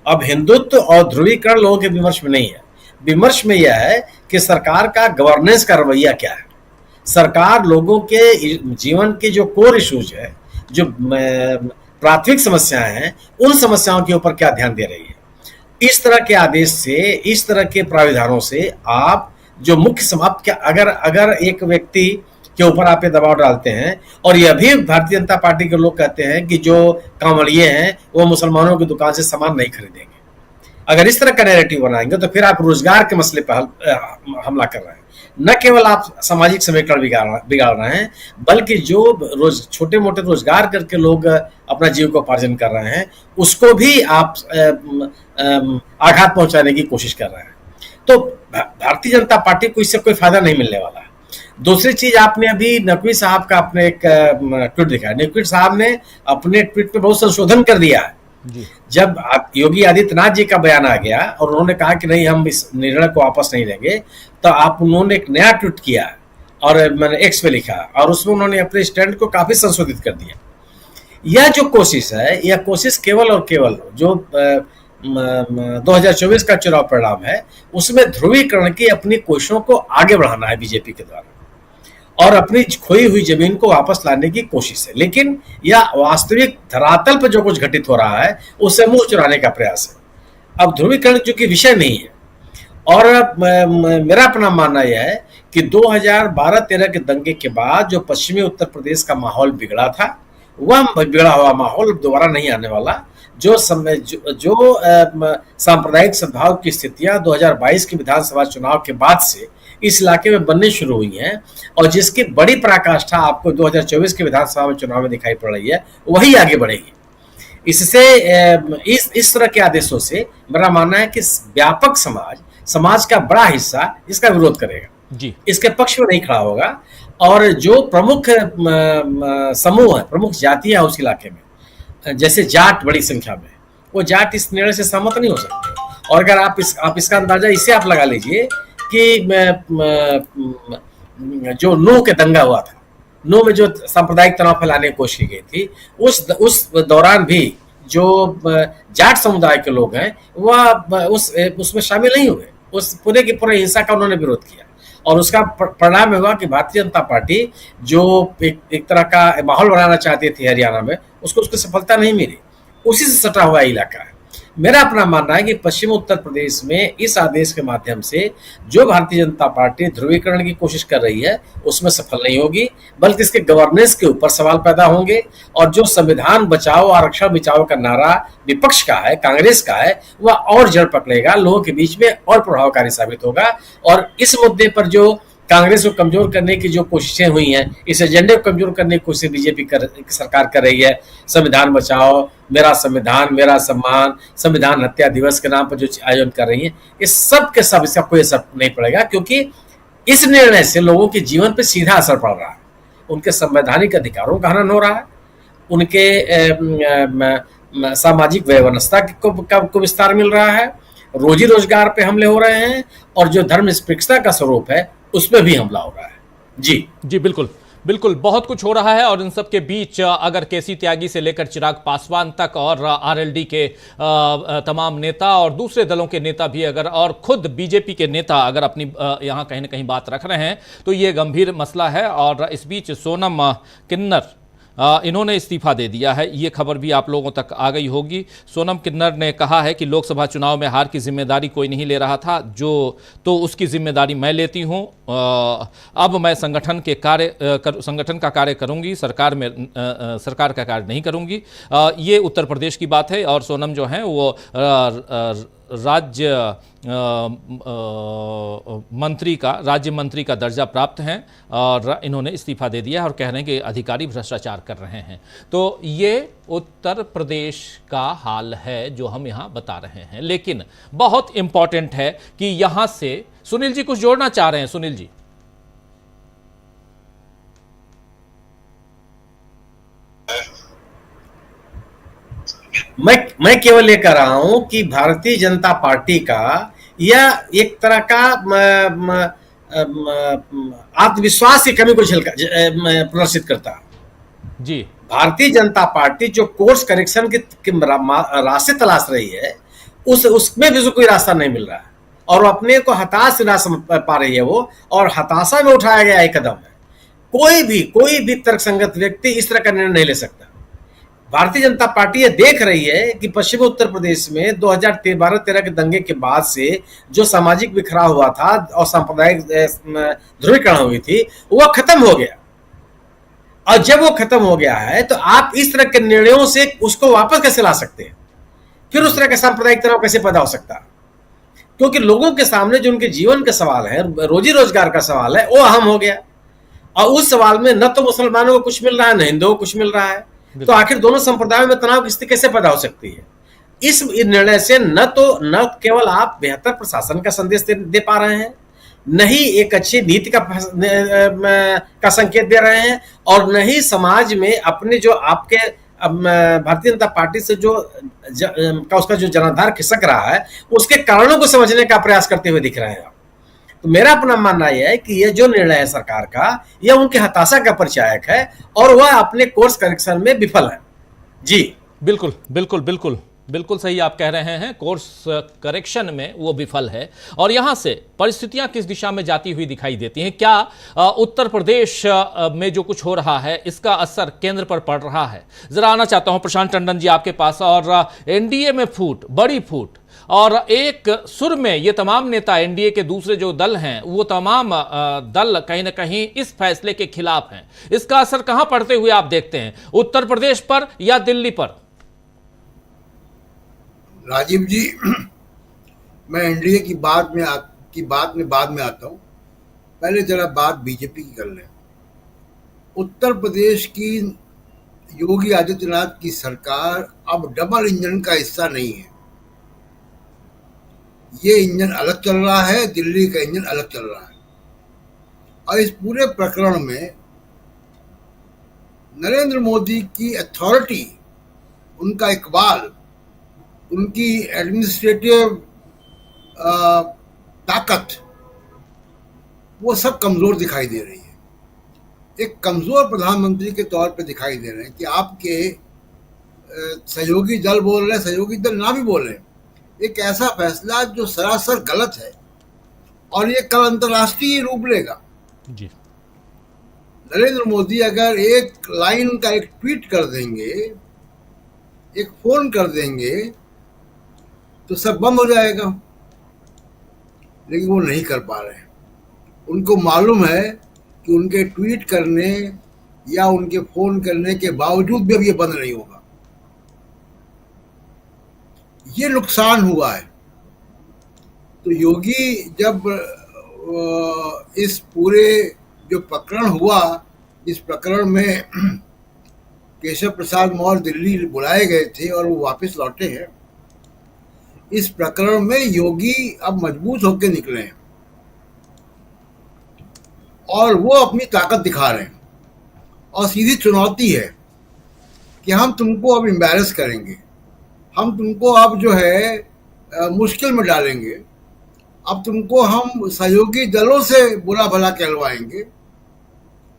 अब हिंदुत्व और ध्रुवीकरण लोगों के विमर्श में नहीं है। विमर्श में यह है कि सरकार का गवर्नेंस का रवैया क्या है। सरकार लोगों के जीवन के जो कोर इश्यूज है, जो प्राथमिक समस्याएं हैं, उन समस्याओं के ऊपर क्या ध्यान दे रही है। इस तरह के आदेश से, इस तरह के प्राविधानों से आप जो मुख्य समाप्त क्या, अगर एक व्यक्ति के ऊपर आप ये दबाव डालते हैं, और यह भी भारतीय जनता पार्टी के लोग कहते हैं कि जो कांवड़िए हैं वो मुसलमानों की दुकान से सामान नहीं खरीदेंगे, अगर इस तरह का नैरेटिव बनाएंगे तो फिर आप रोजगार के मसले पर हमला कर रहे हैं। न केवल आप सामाजिक समीकरण बिगाड़ रहे हैं, बल्कि जो छोटे मोटे रोजगार करके लोग अपना जीविकोपार्जन कर रहे हैं उसको भी आप आघात पहुंचाने की कोशिश कर रहे हैं। तो भारतीय जनता पार्टी को इससे कोई फायदा नहीं मिलने वाला है। दूसरी चीज, आपने अभी नकवी साहब का अपने एक ट्वीट दिखाया। नकवी साहब ने अपने ट्वीट में बहुत संशोधन कर दिया है जी। जब योगी आदित्यनाथ जी का बयान आ गया और उन्होंने कहा कि नहीं हम इस निर्णय को वापस नहीं लेंगे, तो उन्होंने एक नया ट्वीट किया और मैंने एक्स पे लिखा, और उसमें उन्होंने अपने स्टैंड को काफी संशोधित कर दिया। यह जो कोशिश है, यह कोशिश केवल और केवल जो 2024 का चुनाव परिणाम है उसमें ध्रुवीकरण की अपनी कोशिशों को आगे बढ़ाना है बीजेपी के द्वारा, और अपनी खोई हुई जमीन को वापस लाने की कोशिश है। लेकिन यह वास्तविक धरातल पर जो कुछ घटित हो रहा है उससे मुंह चुराने का प्रयास है। अब ध्रुवीकरण जो कि विषय नहीं है, और मेरा अपना मानना यह है कि 2012-13 के दंगे के बाद जो पश्चिमी उत्तर प्रदेश का माहौल बिगड़ा था, वह बिगड़ा हुआ माहौल दोबारा नहीं आने वाला। जो सांप्रदायिक सद्भाव की स्थितियां 2022 के विधानसभा चुनाव के बाद से इस इलाके में बननी शुरू हुई हैं, और जिसकी बड़ी पराकाष्ठा आपको 2024 के विधानसभा चुनाव में दिखाई पड़ रही है, वही आगे बढ़ेगी। इससे इस तरह के आदेशों से मेरा मानना है कि व्यापक समाज का बड़ा हिस्सा इसका विरोध करेगा जी, इसके पक्ष में नहीं खड़ा होगा। और जो प्रमुख समूह है, प्रमुख जातियां उस इलाके में, जैसे जाट बड़ी संख्या में, वो जाट इस निर्णय से सहमत नहीं हो सकते। और अगर आप इसका अंदाजा इससे आप लगा लीजिए कि जो नूह के दंगा हुआ था, नूह में जो सांप्रदायिक तनाव फैलाने की कोशिश की गई थी, उस दौरान भी जो जाट समुदाय के लोग हैं वह उसमें शामिल नहीं हुए। उस पूरे की पूरे हिंसा का उन्होंने विरोध किया, और उसका परिणाम हुआ कि भारतीय जनता पार्टी जो एक तरह का माहौल बनाना चाहती थी हरियाणा में, उसकी सफलता नहीं मिली। उसी से सटा हुआ इलाका है। मेरा अपना मानना है कि पश्चिम उत्तर प्रदेश में इस आदेश के माध्यम से जो भारतीय जनता पार्टी ध्रुवीकरण की कोशिश कर रही है उसमें सफल नहीं होगी, बल्कि इसके गवर्नेंस के ऊपर सवाल पैदा होंगे। और जो संविधान बचाओ आरक्षण बचाओ का नारा विपक्ष का है, कांग्रेस का है, वह और जड़ पकड़ेगा, लोगों के बीच में और प्रभावकारी साबित होगा। और इस मुद्दे पर जो कांग्रेस को कमजोर करने की जो कोशिशें हुई हैं, इस एजेंडे को कमजोर करने की कोशिश बीजेपी सरकार कर रही है। संविधान बचाओ, मेरा संविधान मेरा सम्मान, संविधान हत्या दिवस के नाम पर जो आयोजन कर रही है, इस सब के सब इसका कोई असर नहीं पड़ेगा, क्योंकि इस निर्णय से लोगों के जीवन पर सीधा असर पड़ रहा है। उनके संवैधानिक अधिकारों का हनन हो रहा है, उनके सामाजिक व्यवस्था को विस्तार मिल रहा है, रोजी रोजगार पे हमले हो रहे हैं, और जो धर्म निरपेक्षता का स्वरूप है उस पर भी हमला हो रहा है। जी बिल्कुल बिल्कुल, बहुत कुछ हो रहा है। और इन सब के बीच अगर केसी त्यागी से लेकर चिराग पासवान तक और आरएलडी के तमाम नेता और दूसरे दलों के नेता भी अगर, और खुद बीजेपी के नेता अगर अपनी यहाँ कहीं ना कहीं बात रख रहे हैं तो ये गंभीर मसला है। और इस बीच सोनम किन्नर इन्होंने इस्तीफा दे दिया है, ये खबर भी आप लोगों तक आ गई होगी। सोनम किन्नर ने कहा है कि लोकसभा चुनाव में हार की जिम्मेदारी कोई नहीं ले रहा था, तो उसकी जिम्मेदारी मैं लेती हूं। अब मैं संगठन का कार्य करूंगी, सरकार का कार्य नहीं करूंगी। ये उत्तर प्रदेश की बात है। और सोनम जो है वो राज्य मंत्री का दर्जा प्राप्त हैं और इन्होंने इस्तीफा दे दिया है और कह रहे हैं कि अधिकारी भ्रष्टाचार कर रहे हैं। तो ये उत्तर प्रदेश का हाल है जो हम यहाँ बता रहे हैं। लेकिन बहुत इंपॉर्टेंट है कि यहाँ से सुनील जी कुछ जोड़ना चाह रहे हैं। सुनील जी। मैं केवल ये कह रहा हूं कि भारतीय जनता पार्टी का यह एक तरह का आत्मविश्वास की कमी को प्रदर्शित करता है। जी, भारतीय जनता पार्टी जो कोर्स करेक्शन की रास्ते तलाश रही है, उसमें भी कोई रास्ता नहीं मिल रहा है और अपने को हताश ना समझ पा रही है वो, और हताशा में उठाया गया एक कदम है। कोई भी तर्कसंगत व्यक्ति इस तरह का निर्णय नहीं ले सकता। भारतीय जनता पार्टी ये देख रही है कि पश्चिमी उत्तर प्रदेश में 2012-13 के दंगे के बाद से जो सामाजिक बिखराव हुआ था और सांप्रदायिक ध्रुवीकरण हुई थी, वह खत्म हो गया। और जब वो खत्म हो गया है तो आप इस तरह के निर्णयों से उसको वापस कैसे ला सकते हैं? फिर उस तरह का सांप्रदायिक तनाव कैसे पैदा हो सकता है? क्योंकि लोगों के सामने जो उनके जीवन के सवाल है, रोजी रोजगार का सवाल है, वो अहम हो गया। और उस सवाल में न तो मुसलमानों को कुछ मिल रहा है, न हिंदुओं को कुछ मिल रहा है। तो आखिर दोनों संप्रदायों में तनाव की स्थिति कैसे पैदा हो सकती है? इस निर्णय से न केवल आप बेहतर प्रशासन का संदेश दे पा रहे हैं, न ही एक अच्छी नीति का संकेत दे रहे हैं, और न ही समाज में अपने जो आपके भारतीय जनता पार्टी से उसका जो जनाधार खिसक रहा है, उसके कारणों को समझने का प्रयास करते हुए दिख रहे हैं। तो मेरा अपना मानना यह है कि यह जो निर्णय है सरकार का, यह उनकी हताशा का परिचायक है और वह अपने कोर्स करेक्शन में विफल है। जी बिल्कुल बिल्कुल बिल्कुल बिल्कुल सही आप कह रहे हैं। कोर्स करेक्शन में वो विफल है। और यहां से परिस्थितियां किस दिशा में जाती हुई दिखाई देती हैं? क्या उत्तर प्रदेश में जो कुछ हो रहा है इसका असर केंद्र पर पड़ रहा है? जरा आना चाहता हूं प्रशांत टंडन जी आपके पास। और एनडीए में बड़ी फूट और एक सुर में ये तमाम नेता, एनडीए के दूसरे जो दल हैं, वो तमाम दल कहीं ना कहीं इस फैसले के खिलाफ हैं। इसका असर कहां पड़ते हुए आप देखते हैं, उत्तर प्रदेश पर या दिल्ली पर? राजीव जी, मैं एनडीए की बात में बाद में आता हूं। पहले जरा बात बीजेपी की कर लें। उत्तर प्रदेश की योगी आदित्यनाथ की सरकार अब डबल इंजन का हिस्सा नहीं है। ये इंजन अलग चल रहा है, दिल्ली का इंजन अलग चल रहा है। और इस पूरे प्रकरण में नरेंद्र मोदी की अथॉरिटी, उनका इकबाल, उनकी एडमिनिस्ट्रेटिव ताकत, वो सब कमजोर दिखाई दे रही है। एक कमजोर प्रधानमंत्री के तौर पे दिखाई दे रहे हैं कि आपके सहयोगी दल बोल रहे हैं, सहयोगी दल ना भी बोल रहे हैं, एक ऐसा फैसला जो सरासर गलत है और ये कल अंतर्राष्ट्रीय रूप लेगा। जी, नरेंद्र मोदी अगर एक लाइन का एक ट्वीट कर देंगे, एक फोन कर देंगे, तो सब बंद हो जाएगा। लेकिन वो नहीं कर पा रहे हैं। उनको मालूम है कि उनके ट्वीट करने या उनके फोन करने के बावजूद भी अब ये बंद नहीं होगा। ये नुकसान हुआ है। तो योगी जब इस पूरे जो प्रकरण हुआ, इस प्रकरण में केशव प्रसाद मौर्य दिल्ली बुलाए गए थे और वो वापस लौटे हैं। इस प्रकरण में योगी अब मजबूत होकर निकले हैं और वो अपनी ताकत दिखा रहे हैं और सीधी चुनौती है कि हम तुमको अब एम्बैरस करेंगे, हम तुमको अब जो है मुश्किल में डालेंगे, अब तुमको हम सहयोगी दलों से बुरा भला कहलवाएंगे।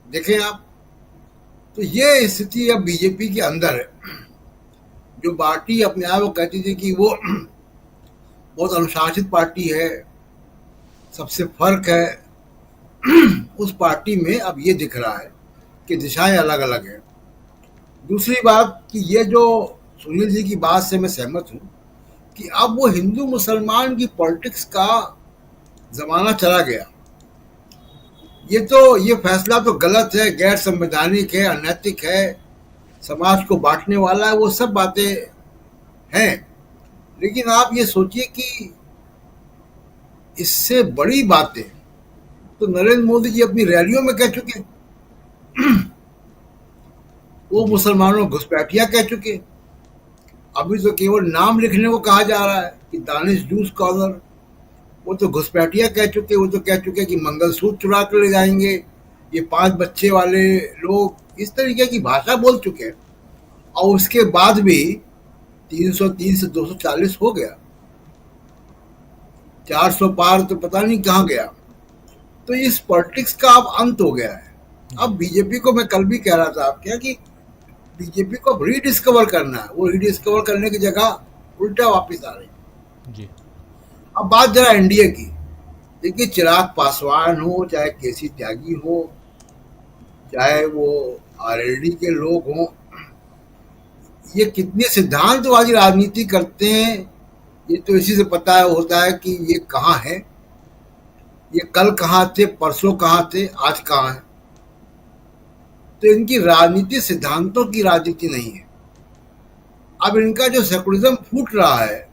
देखें आप, तो ये स्थिति अब बीजेपी के अंदर है। जो पार्टी अपने आप को कहती थी कि वो बहुत अनुशासित पार्टी है, सबसे फर्क है, उस पार्टी में अब ये दिख रहा है कि दिशाएं अलग अलग हैं। दूसरी बात कि ये जो सुनील जी की बात से मैं सहमत हूँ कि अब वो हिंदू मुसलमान की पॉलिटिक्स का जमाना चला गया। ये फैसला तो गलत है, गैर संवैधानिक है, अनैतिक है, समाज को बांटने वाला है, वो सब बातें हैं। लेकिन आप ये सोचिए कि इससे बड़ी बातें तो नरेंद्र मोदी जी अपनी रैलियों में कह चुके, वो मुसलमानों को घुसपैठिया कह चुके। अभी तो केवल नाम लिखने को कहा जा रहा है कि दानिश जूस कॉर्नर, वो तो घुसपैठिया कह चुके। वो तो कह चुके कि मंगलसूत्र चुरा कर ले जाएंगे, ये 5 बच्चे वाले लोग, इस तरीके की भाषा बोल चुके हैं। और उसके बाद भी 303 से 240 हो गया, 400 पार तो पता नहीं कहाँ गया। तो इस पॉलिटिक्स का अब अंत हो गया है। अब बीजेपी को, मैं कल भी कह रहा था आपके कि बीजेपी को अब रीडिस्कवर करना है। वो रीडिस्कवर करने की जगह उल्टा वापस आ रही जी। अब बात जरा एनडीए की। देखिए, चिराग पासवान हो, चाहे केसी त्यागी हो, चाहे वो आरएलडी के लोग हों, ये कितने सिद्धांतवादी राजनीति करते हैं ये तो इसी से पता होता है कि ये कहाँ है, ये कल कहाँ थे, परसों कहाँ थे, आज कहाँ है। तो इनकी राजनीति सिद्धांतों की राजनीति नहीं है। अब इनका जो सेकुलरिज्म फूट रहा है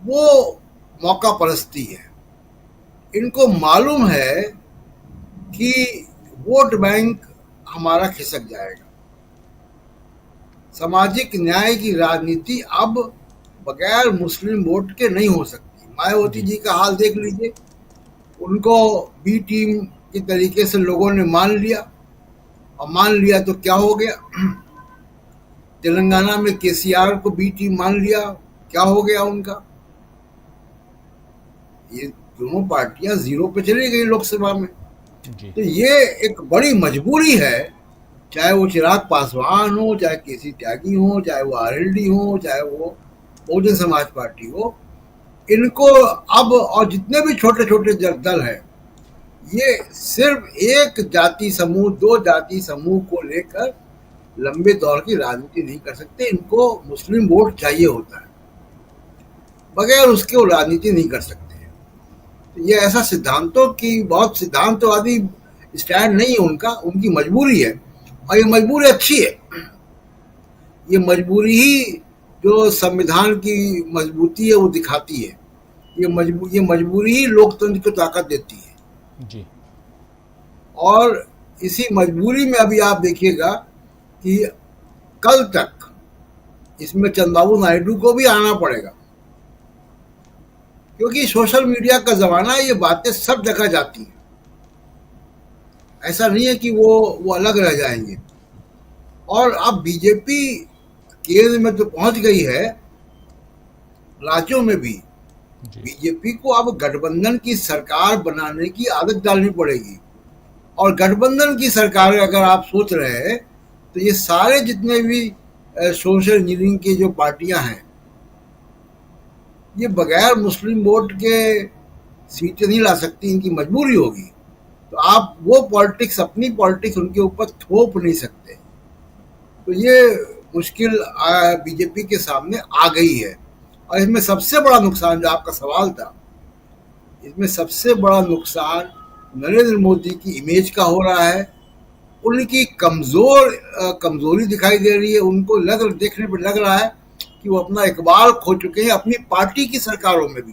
वो मौका परस्ती है। इनको मालूम है कि वोट बैंक हमारा खिसक जाएगा। सामाजिक न्याय की राजनीति अब बगैर मुस्लिम वोट के नहीं हो सकती। मायावती जी का हाल देख लीजिए, उनको बी टीम के तरीके से लोगों ने मान लिया, और मान लिया तो क्या हो गया। तेलंगाना में केसीआर को बी टीम मान लिया, क्या हो गया उनका। ये दोनों पार्टियां जीरो पे चली गई लोकसभा में। तो ये एक बड़ी मजबूरी है, चाहे वो चिराग पासवान हो, चाहे केसी त्यागी हो, चाहे वो आरएलडी हो, चाहे वो बहुजन समाज पार्टी हो। इनको अब, और जितने भी छोटे छोटे दल हैं, ये सिर्फ एक जाति समूह, 2 जाति समूह को लेकर लंबे दौर की राजनीति नहीं कर सकते। इनको मुस्लिम वोट चाहिए होता है, बगैर उसके वो राजनीति नहीं कर सकते। ये ऐसा सिद्धांतों की, बहुत सिद्धांतवादी स्टैंड नहीं है उनका, उनकी मजबूरी है, और ये मजबूरी अच्छी है। ये मजबूरी ही जो संविधान की मजबूती है वो दिखाती है। ये मजबूरी ही लोकतंत्र को ताकत देती है जी। और इसी मजबूरी में अभी आप देखिएगा कि कल तक इसमें चंद्रबाबू नायडू को भी आना पड़ेगा, क्योंकि सोशल मीडिया का जमाना है, ये बातें सब जगह जाती हैं। ऐसा नहीं है कि वो अलग रह जाएंगे। और अब बीजेपी केंद्र में तो पहुंच गई है, राज्यों में भी बीजेपी को अब गठबंधन की सरकार बनाने की आदत डालनी पड़ेगी। और गठबंधन की सरकार अगर आप सोच रहे हैं तो ये सारे जितने भी सोशल इंजीनियरिंग की जो पार्टियां हैं, ये बगैर मुस्लिम वोट के सीटें नहीं ला सकती, इनकी मजबूरी होगी। तो आप वो पॉलिटिक्स, अपनी पॉलिटिक्स उनके ऊपर थोप नहीं सकते। तो ये मुश्किल बीजेपी के सामने आ गई है। और इसमें सबसे बड़ा नुकसान, जो आपका सवाल था, इसमें सबसे बड़ा नुकसान नरेंद्र मोदी की इमेज का हो रहा है। उनकी कमजोरी दिखाई दे रही है। उनको देखने पर लग रहा है कि वो अपना इकबाल खो चुके हैं, अपनी पार्टी की सरकारों में भी।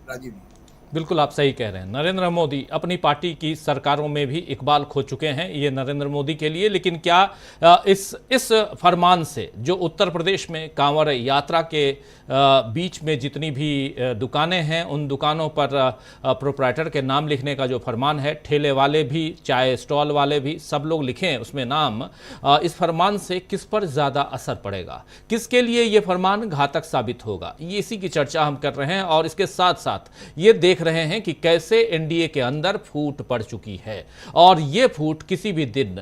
राजीव बिल्कुल आप सही कह रहे हैं। नरेंद्र मोदी अपनी पार्टी की सरकारों में भी इकबाल खो चुके हैं, ये नरेंद्र मोदी के लिए। लेकिन क्या इस फरमान से जो उत्तर प्रदेश में कांवड़ यात्रा के बीच में जितनी भी दुकानें हैं, उन दुकानों पर प्रोप्राइटर के नाम लिखने का जो फरमान है, ठेले वाले भी, चाय स्टॉल वाले भी, सब लोग लिखें उसमें नाम, इस फरमान से किस पर ज़्यादा असर पड़ेगा, किसके लिए ये फरमान घातक साबित होगा, ये इसी की चर्चा हम कर रहे हैं। और इसके साथ साथ ये देख रहे हैं कि कैसे एनडीए के अंदर फूट पड़ चुकी है और ये फूट किसी भी दिन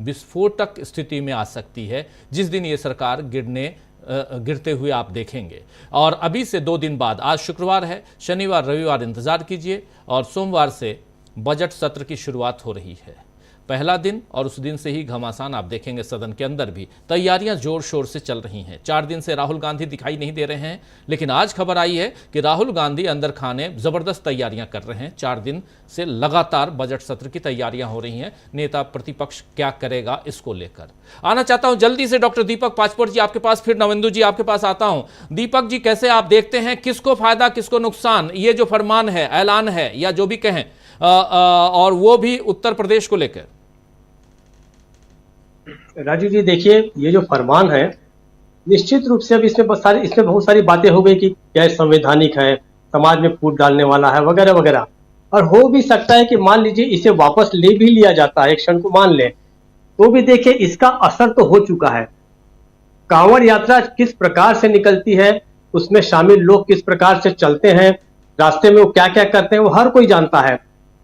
विस्फोटक स्थिति में आ सकती है, जिस दिन ये सरकार गिरते हुए आप देखेंगे। और अभी से 2 दिन बाद, आज शुक्रवार है, शनिवार रविवार इंतजार कीजिए और सोमवार से बजट सत्र की शुरुआत हो रही है, पहला दिन, और उस दिन से ही घमासान आप देखेंगे सदन के अंदर भी। तैयारियां जोर शोर से चल रही हैं। 4 दिन से राहुल गांधी दिखाई नहीं दे रहे हैं, लेकिन आज खबर आई है कि राहुल गांधी अंदर खाने जबरदस्त तैयारियां कर रहे हैं। 4 दिन से लगातार बजट सत्र की तैयारियां हो रही हैं। नेता प्रतिपक्ष क्या करेगा इसको लेकर आना चाहता हूं जल्दी से डॉक्टर दीपक पाचपोर जी आपके पास, फिर नवेंदु जी आपके पास आता हूं। दीपक जी, कैसे आप देखते हैं, किसको फायदा किसको नुकसान, ये जो फरमान है, ऐलान है या जो भी कहें, और वो भी उत्तर प्रदेश को लेकर? राजू जी, देखिए, ये जो फरमान है, निश्चित रूप से अब इसमें बहुत सारी बातें हो गई कि गैर संवैधानिक है, समाज में फूट डालने वाला है, वगैरह वगैरह। और हो भी सकता है कि मान लीजिए इसे वापस ले भी लिया जाता है, एक क्षण को मान ले, तो भी देखिए इसका असर तो हो चुका है। कांवड़ यात्रा किस प्रकार से निकलती है, उसमें शामिल लोग किस प्रकार से चलते हैं, रास्ते में वो क्या क्या करते हैं, वो हर कोई जानता है।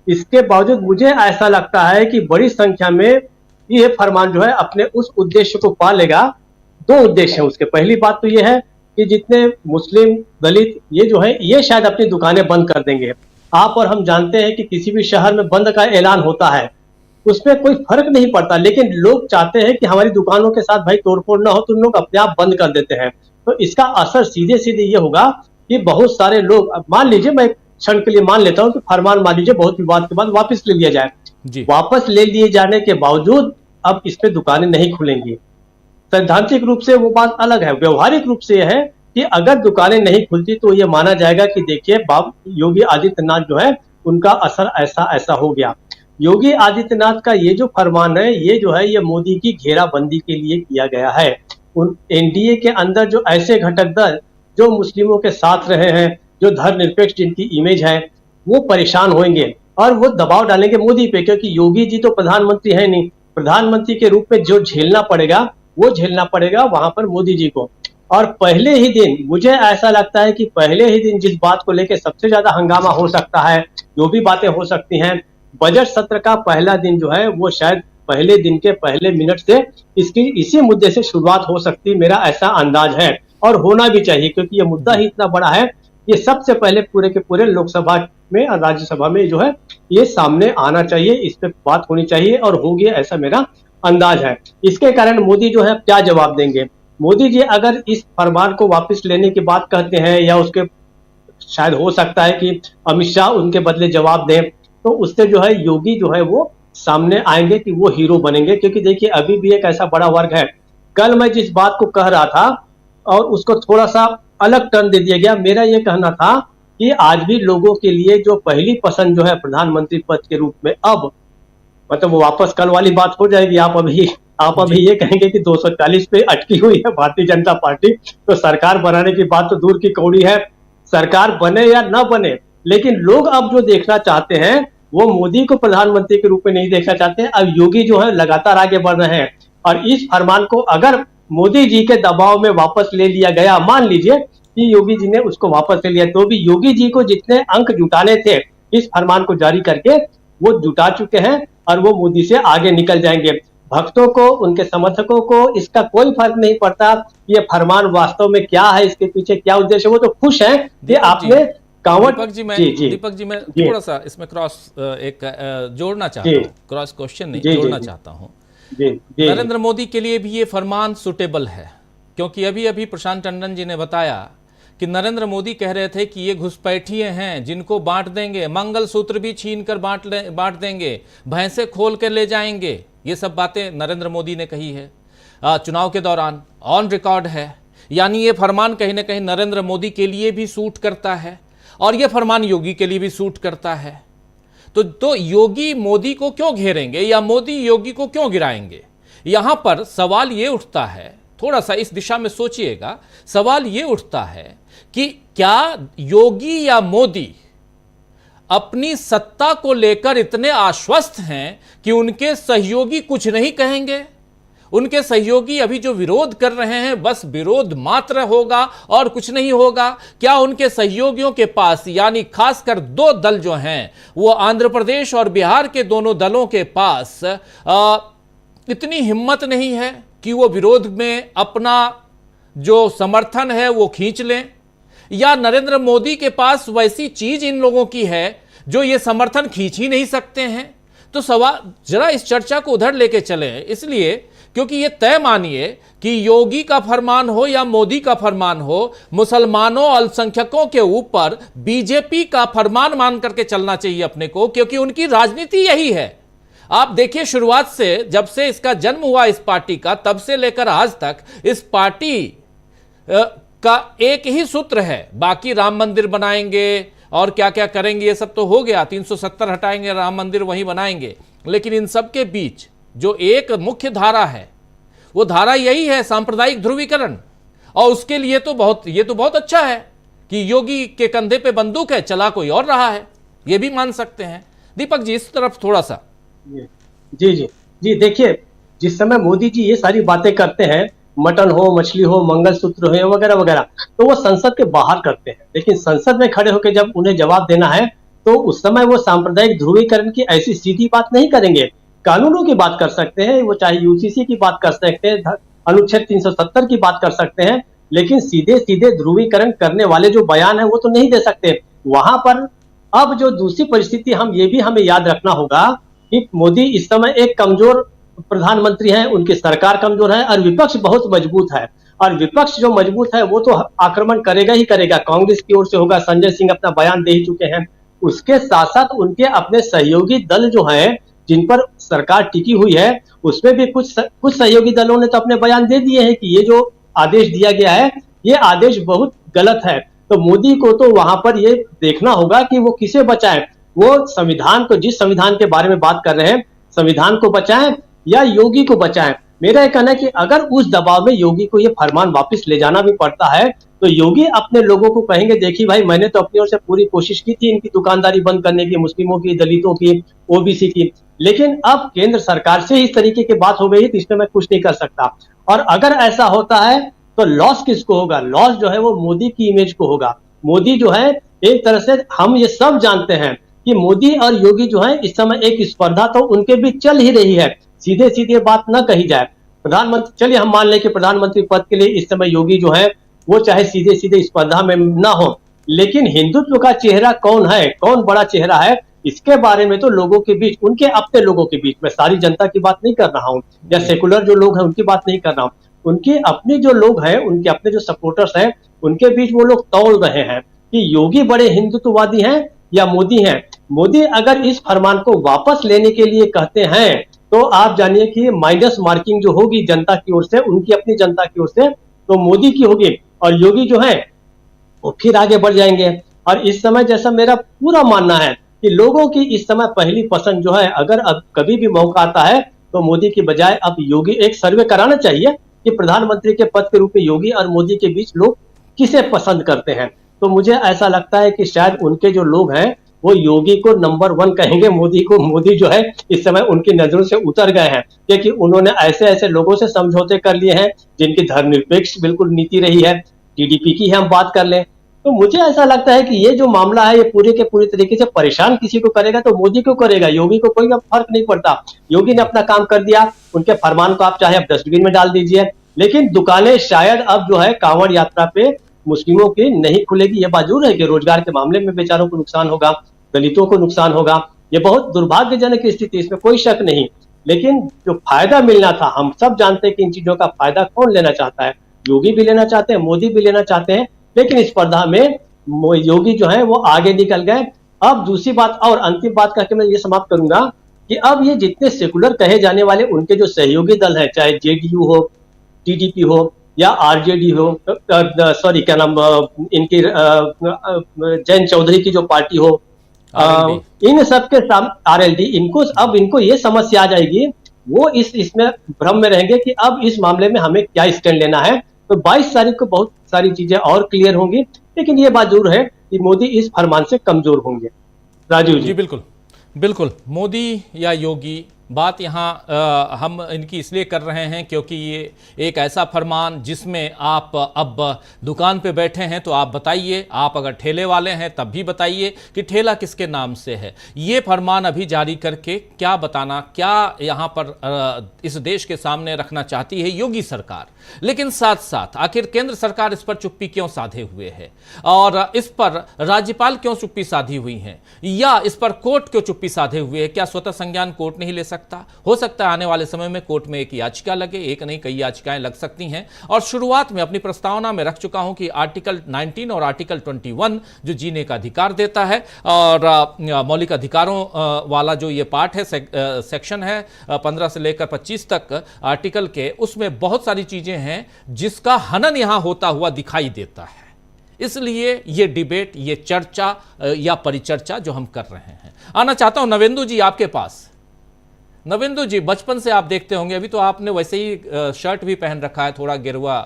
इसके बावजूद मुझे ऐसा लगता है कि बड़ी संख्या में ये फरमान जो है अपने उस उद्देश्य को पा लेगा। 2 उद्देश्य हैं उसके। पहली बात तो ये है कि जितने मुस्लिम, दलित, ये जो है, ये शायद अपनी दुकानें बंद कर देंगे। आप और हम जानते हैं कि किसी भी शहर में बंद का ऐलान होता है, उसमें कोई फर्क नहीं पड़ता, लेकिन लोग चाहते हैं कि हमारी दुकानों के साथ भाई तोड़फोड़ ना हो, तो लोग अपने आप बंद कर देते हैं। तो इसका असर सीधे सीधे ये होगा कि बहुत सारे लोग, मान लीजिए, मैं क्षण के लिए मान लेता हूं कि फरमान मान लीजिए बहुत विवाद के बाद वापस ले लिया जाए, वापस ले लिए जाने के बावजूद अब इस पे दुकानें नहीं खुलेंगी। सैद्धांतिक रूप से वो बात अलग है। व्यवहारिक रूप से यह है कि अगर दुकानें नहीं खुलती तो ये माना जाएगा कि देखिए योगी आदित्यनाथ जो है, उनका असर ऐसा हो गया। योगी आदित्यनाथ का ये जो फरमान है, ये जो है, ये मोदी की घेराबंदी के लिए किया गया है। उन एनडीए के अंदर जो ऐसे घटक दल जो मुस्लिमों के साथ रहे हैं, जो धर्मनिरपेक्ष जिनकी इमेज है, वो परेशान होंगे और वो दबाव डालेंगे मोदी पे, क्योंकि योगी जी तो प्रधानमंत्री है नहीं। प्रधानमंत्री के रूप में जो झेलना पड़ेगा, वो झेलना पड़ेगा वहां पर मोदी जी को। और पहले ही दिन, मुझे ऐसा लगता है कि पहले ही दिन जिस बात को लेकर सबसे ज्यादा हंगामा हो सकता है, जो भी बातें हो सकती हैं, बजट सत्र का पहला दिन जो है, वो शायद पहले दिन के पहले मिनट से इसी मुद्दे से शुरुआत हो सकती है, मेरा ऐसा अंदाज है। और होना भी चाहिए, क्योंकि ये मुद्दा ही इतना बड़ा है, ये सबसे पहले पूरे के पूरे लोकसभा में और राज्यसभा में जो है, ये सामने आना चाहिए, इस पे बात होनी चाहिए और होगी, ऐसा मेरा अंदाज है। इसके कारण मोदी जो है क्या जवाब देंगे? मोदी जी अगर इस फरमान को वापस लेने की बात कहते हैं, या उसके शायद हो सकता है कि अमित शाह उनके बदले जवाब दें, तो उससे जो है योगी जो है वो सामने आएंगे कि वो हीरो बनेंगे। क्योंकि देखिए, अभी भी एक ऐसा बड़ा वर्ग है, कल मैं जिस बात को कह रहा था और उसको थोड़ा सा अलग टर्न दे दिया गया। मेरा ये कहना था कि आज भी लोगों के लिए जो पहली पसंद जो है प्रधानमंत्री पद के रूप में, अब मतलब वो वापस कल वाली बात हो जाएगी। आप अभी ये कहेंगे कि 240 पे अटकी हुई है भारतीय जनता पार्टी, तो सरकार बनाने की बात तो दूर की कौड़ी है। सरकार बने या ना बने, लेकिन लोग अब जो देखना चाहते हैं, वो मोदी को प्रधानमंत्री के रूप में नहीं देखना चाहते हैं। अब योगी जो है लगातार आगे बढ़ रहे हैं, और इस फरमान को अगर मोदी जी के दबाव में वापस ले लिया गया, मान लीजिए कि योगी जी ने उसको वापस ले लिया, तो भी योगी जी को जितने अंक जुटाने थे इस फरमान को जारी करके, वो जुटा चुके हैं और वो मोदी से आगे निकल जाएंगे। भक्तों को, उनके समर्थकों को इसका कोई फर्क नहीं पड़ता ये फरमान वास्तव में क्या है, इसके पीछे क्या उद्देश्य है। वो तो खुश हैं कि आपने कांवड़। दीपक जी, मैं थोड़ा सा इसमें क्रॉस जोड़ना चाहता हूँ, क्रॉस क्वेश्चन नहीं, जोड़ना चाहता हूँ। नरेंद्र मोदी के लिए भी ये फरमान सुटेबल है, क्योंकि अभी अभी प्रशांत टंडन जी ने बताया कि नरेंद्र मोदी कह रहे थे कि ये घुसपैठिए हैं जिनको बांट देंगे, मंगलसूत्र भी छीन कर बांट देंगे, भैंसे खोल कर ले जाएंगे। ये सब बातें नरेंद्र मोदी ने कही है चुनाव के दौरान, ऑन रिकॉर्ड है। यानी ये फरमान कहीं ना कहीं नरेंद्र मोदी के लिए भी सूट करता है। और यह फरमान योगी के लिए भी सूट करता है। तो योगी मोदी को क्यों घेरेंगे या मोदी योगी को क्यों गिराएंगे? यहां पर सवाल यह उठता है, थोड़ा सा इस दिशा में सोचिएगा, सवाल यह उठता है कि क्या योगी या मोदी अपनी सत्ता को लेकर इतने आश्वस्त हैं कि उनके सहयोगी कुछ नहीं कहेंगे? उनके सहयोगी अभी जो विरोध कर रहे हैं बस विरोध मात्र होगा और कुछ नहीं होगा? क्या उनके सहयोगियों के पास, यानी खासकर दो दल जो हैं, वो आंध्र प्रदेश और बिहार के दोनों दलों के पास इतनी हिम्मत नहीं है कि वो विरोध में अपना जो समर्थन है वो खींच लें? या नरेंद्र मोदी के पास वैसी चीज इन लोगों की है जो ये समर्थन खींच ही नहीं सकते हैं? तो सवाल, जरा इस चर्चा को उधर लेके चलें, इसलिए क्योंकि ये तय मानिए कि योगी का फरमान हो या मोदी का फरमान हो, मुसलमानों अल्पसंख्यकों के ऊपर बीजेपी का फरमान मान करके चलना चाहिए अपने को, क्योंकि उनकी राजनीति यही है। आप देखिए, शुरुआत से, जब से इसका जन्म हुआ इस पार्टी का, तब से लेकर आज तक इस पार्टी का एक ही सूत्र है, बाकी राम मंदिर बनाएंगे और क्या क्या करेंगे ये सब तो हो गया, 370 हटाएंगे, राम मंदिर वहीं बनाएंगे। लेकिन इन सब के बीच जो एक मुख्य धारा है, वो धारा यही है सांप्रदायिक ध्रुवीकरण। और उसके लिए तो बहुत अच्छा है कि योगी के कंधे पे बंदूक है, चला कोई और रहा है, ये भी मान सकते हैं। दीपक जी, इस तरफ थोड़ा सा। जी देखिए, जिस समय मोदी जी ये सारी बातें करते हैं, मटन हो, मछली हो, मंगलसूत्र हो वगैरह वगैरह, तो वो संसद के बाहर करते हैं। लेकिन संसद में खड़े होकर जब उन्हें जवाब देना है तो उस समय वो सांप्रदायिक ध्रुवीकरण की ऐसी सीधी बात नहीं करेंगे। कानूनों की बात कर सकते हैं, वो चाहे यूसीसी की बात कर सकते हैं, अनुच्छेद 370 की बात कर सकते हैं, लेकिन सीधे सीधे ध्रुवीकरण करने वाले जो बयान है वो तो नहीं दे सकते वहां पर। अब जो दूसरी परिस्थिति हमें याद रखना होगा कि मोदी इस समय एक कमजोर प्रधानमंत्री हैं, उनकी सरकार कमजोर है और विपक्ष बहुत मजबूत है। और विपक्ष जो मजबूत है वो तो आक्रमण करेगा ही करेगा, कांग्रेस की ओर से होगा, संजय सिंह अपना बयान दे ही चुके हैं। उसके साथ साथ उनके अपने सहयोगी दल जो हैं, जिन पर सरकार टिकी हुई है, उसमें भी कुछ सहयोगी दलों ने तो अपने बयान दे दिए हैं कि ये जो आदेश दिया गया है ये आदेश बहुत गलत है। तो मोदी को तो वहां पर ये देखना होगा कि वो किसे बचाएं, वो संविधान को, जिस संविधान के बारे में बात कर रहे हैं, संविधान को बचाएं या योगी को बचाएं। मेरा यह कहना है कि अगर उस दबाव में योगी को ये फरमान वापस ले जाना भी पड़ता है तो योगी अपने लोगों को कहेंगे, देखिए भाई, मैंने तो अपनी ओर से पूरी कोशिश की थी इनकी दुकानदारी बंद करने की, मुस्लिमों की, दलितों की, ओबीसी की, लेकिन अब केंद्र सरकार से इस तरीके की बात हो गई है तो इसमें मैं कुछ नहीं कर सकता। और अगर ऐसा होता है तो लॉस किसको होगा? लॉस जो है वो मोदी की इमेज को होगा। मोदी जो है, एक तरह से हम ये सब जानते हैं कि मोदी और योगी जो है इस समय एक स्पर्धा तो उनके बीच चल ही रही है, सीधे सीधे बात ना कही जाए। प्रधानमंत्री, चलिए हम मान लें कि प्रधानमंत्री पद के लिए इस समय योगी जो है वो चाहे सीधे सीधे स्पर्धा में ना हो, लेकिन हिंदुत्व का चेहरा कौन है, कौन बड़ा चेहरा है, इसके बारे में तो लोगों के बीच, उनके अपने लोगों के बीच, मैं सारी जनता की बात नहीं कर रहा हूं या सेकुलर जो लोग हैं उनकी बात नहीं कर रहा हूं, उनके अपने जो लोग हैं, उनके अपने जो सपोर्टर्स हैं, उनके बीच वो लोग तौल रहे हैं कि योगी बड़े हिंदुत्ववादी हैं या मोदी हैं। मोदी अगर इस फरमान को वापस लेने के लिए कहते हैं तो आप जानिए कि माइनस मार्किंग जो होगी जनता की ओर से, उनकी अपनी जनता की ओर से, तो मोदी की होगी और योगी जो है वो फिर आगे बढ़ जाएंगे। और इस समय जैसा मेरा पूरा मानना है कि लोगों की इस समय पहली पसंद जो है, अगर अब कभी भी मौका आता है तो मोदी की बजाय अब योगी, एक सर्वे कराना चाहिए कि प्रधानमंत्री के पद के रूप में योगी और मोदी के बीच लोग किसे पसंद करते हैं। तो मुझे ऐसा लगता है कि शायद उनके जो लोग हैं वो योगी को नंबर 1 कहेंगे, मोदी को, मोदी जो है इस समय उनकी नजरों से उतर गए हैं क्योंकि उन्होंने ऐसे ऐसे लोगों से समझौते कर लिए हैं जिनकी धर्मनिरपेक्ष बिल्कुल नीति रही है। टीडीपी की हम बात कर लें तो मुझे ऐसा लगता है कि ये जो मामला है ये पूरे के पूरे तरीके से परेशान किसी को करेगा तो मोदी को करेगा, योगी को कोई फर्क नहीं पड़ता। योगी ने अपना काम कर दिया, उनके फरमान को आप चाहे अब डस्टबिन में डाल दीजिए, लेकिन दुकानें शायद अब जो है कांवड़ यात्रा पे मुस्लिमों की नहीं खुलेगी। ये बात जरूर है कि रोजगार के मामले में बेचारों को नुकसान होगा, दलितों को नुकसान होगा, ये बहुत दुर्भाग्यजनक स्थिति, इसमें कोई शक नहीं। लेकिन जो फायदा मिलना था, हम सब जानते हैं कि इन चीजों का फायदा कौन लेना चाहता है, योगी भी लेना चाहते हैं, मोदी भी लेना चाहते हैं, लेकिन इस स्पर्धा में योगी जो है वो आगे निकल गए। अब दूसरी बात और अंतिम बात करके मैं ये समाप्त करूंगा कि अब ये जितने सेकुलर कहे जाने वाले उनके जो सहयोगी दल है, चाहे जेडीयू हो, टीडीपी हो या आरजेडी हो, सॉरी क्या नाम इनकी जयंत चौधरी की जो पार्टी हो, इन सब के सामने आरएलडी, इनको ये समस्या आ जाएगी, वो इसमें भ्रम में रहेंगे कि अब इस मामले में हमें क्या स्टैंड लेना है। तो 22 तारीख को बहुत सारी चीजें और क्लियर होंगी, लेकिन ये बात जरूर है कि मोदी इस फरमान से कमजोर होंगे। राजीव जी बिल्कुल बिल्कुल, मोदी या योगी, बात यहाँ हम इनकी इसलिए कर रहे हैं क्योंकि ये एक ऐसा फरमान जिसमें आप अब दुकान पे बैठे हैं तो आप बताइए, आप अगर ठेले वाले हैं तब भी बताइए कि ठेला किसके नाम से है। ये फरमान अभी जारी करके क्या बताना, क्या यहाँ पर इस देश के सामने रखना चाहती है योगी सरकार। लेकिन साथ साथ आखिर केंद्र सरकार इस पर चुप्पी क्यों साधे हुए है, और इस पर राज्यपाल क्यों चुप्पी साधी हुई है, या इस पर कोर्ट क्यों चुप्पी साधे हुए है। क्या स्वतः संज्ञान कोर्ट नहीं ले सकता? हो सकता है आने वाले समय में कोर्ट में एक याचिका लगे, एक नहीं कई याचिकाएं लग सकती हैं। और शुरुआत में अपनी प्रस्तावना में रख चुका हूं कि आर्टिकल 19 और आर्टिकल 21 जो जीने का अधिकार देता है और मौलिक अधिकारों वाला जो ये पार्ट है, सेक्शन है 15 से लेकर 25 तक आर्टिकल के, उसमें बहुत सारी चीजें हैं जिसका हनन यहां होता हुआ दिखाई देता है। इसलिए ये डिबेट, ये चर्चा या परिचर्चा जो हम कर रहे हैं। आना चाहता हूं नवेंदु जी आपके पास। नवेंदु जी, बचपन से आप देखते होंगे, अभी तो आपने वैसे ही शर्ट भी पहन रखा है थोड़ा गेरुआ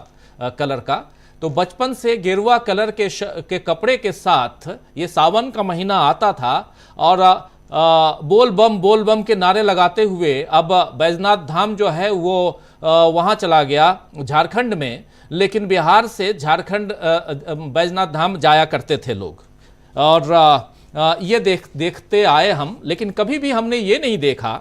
कलर का, तो बचपन से गेरुआ कलर के कपड़े के साथ ये सावन का महीना आता था और बोल बम के नारे लगाते हुए अब बैजनाथ धाम जो है वो वहाँ चला गया झारखंड में, लेकिन बिहार से झारखंड बैजनाथ धाम जाया करते थे लोग। और ये देखते आए हम, लेकिन कभी भी हमने ये नहीं देखा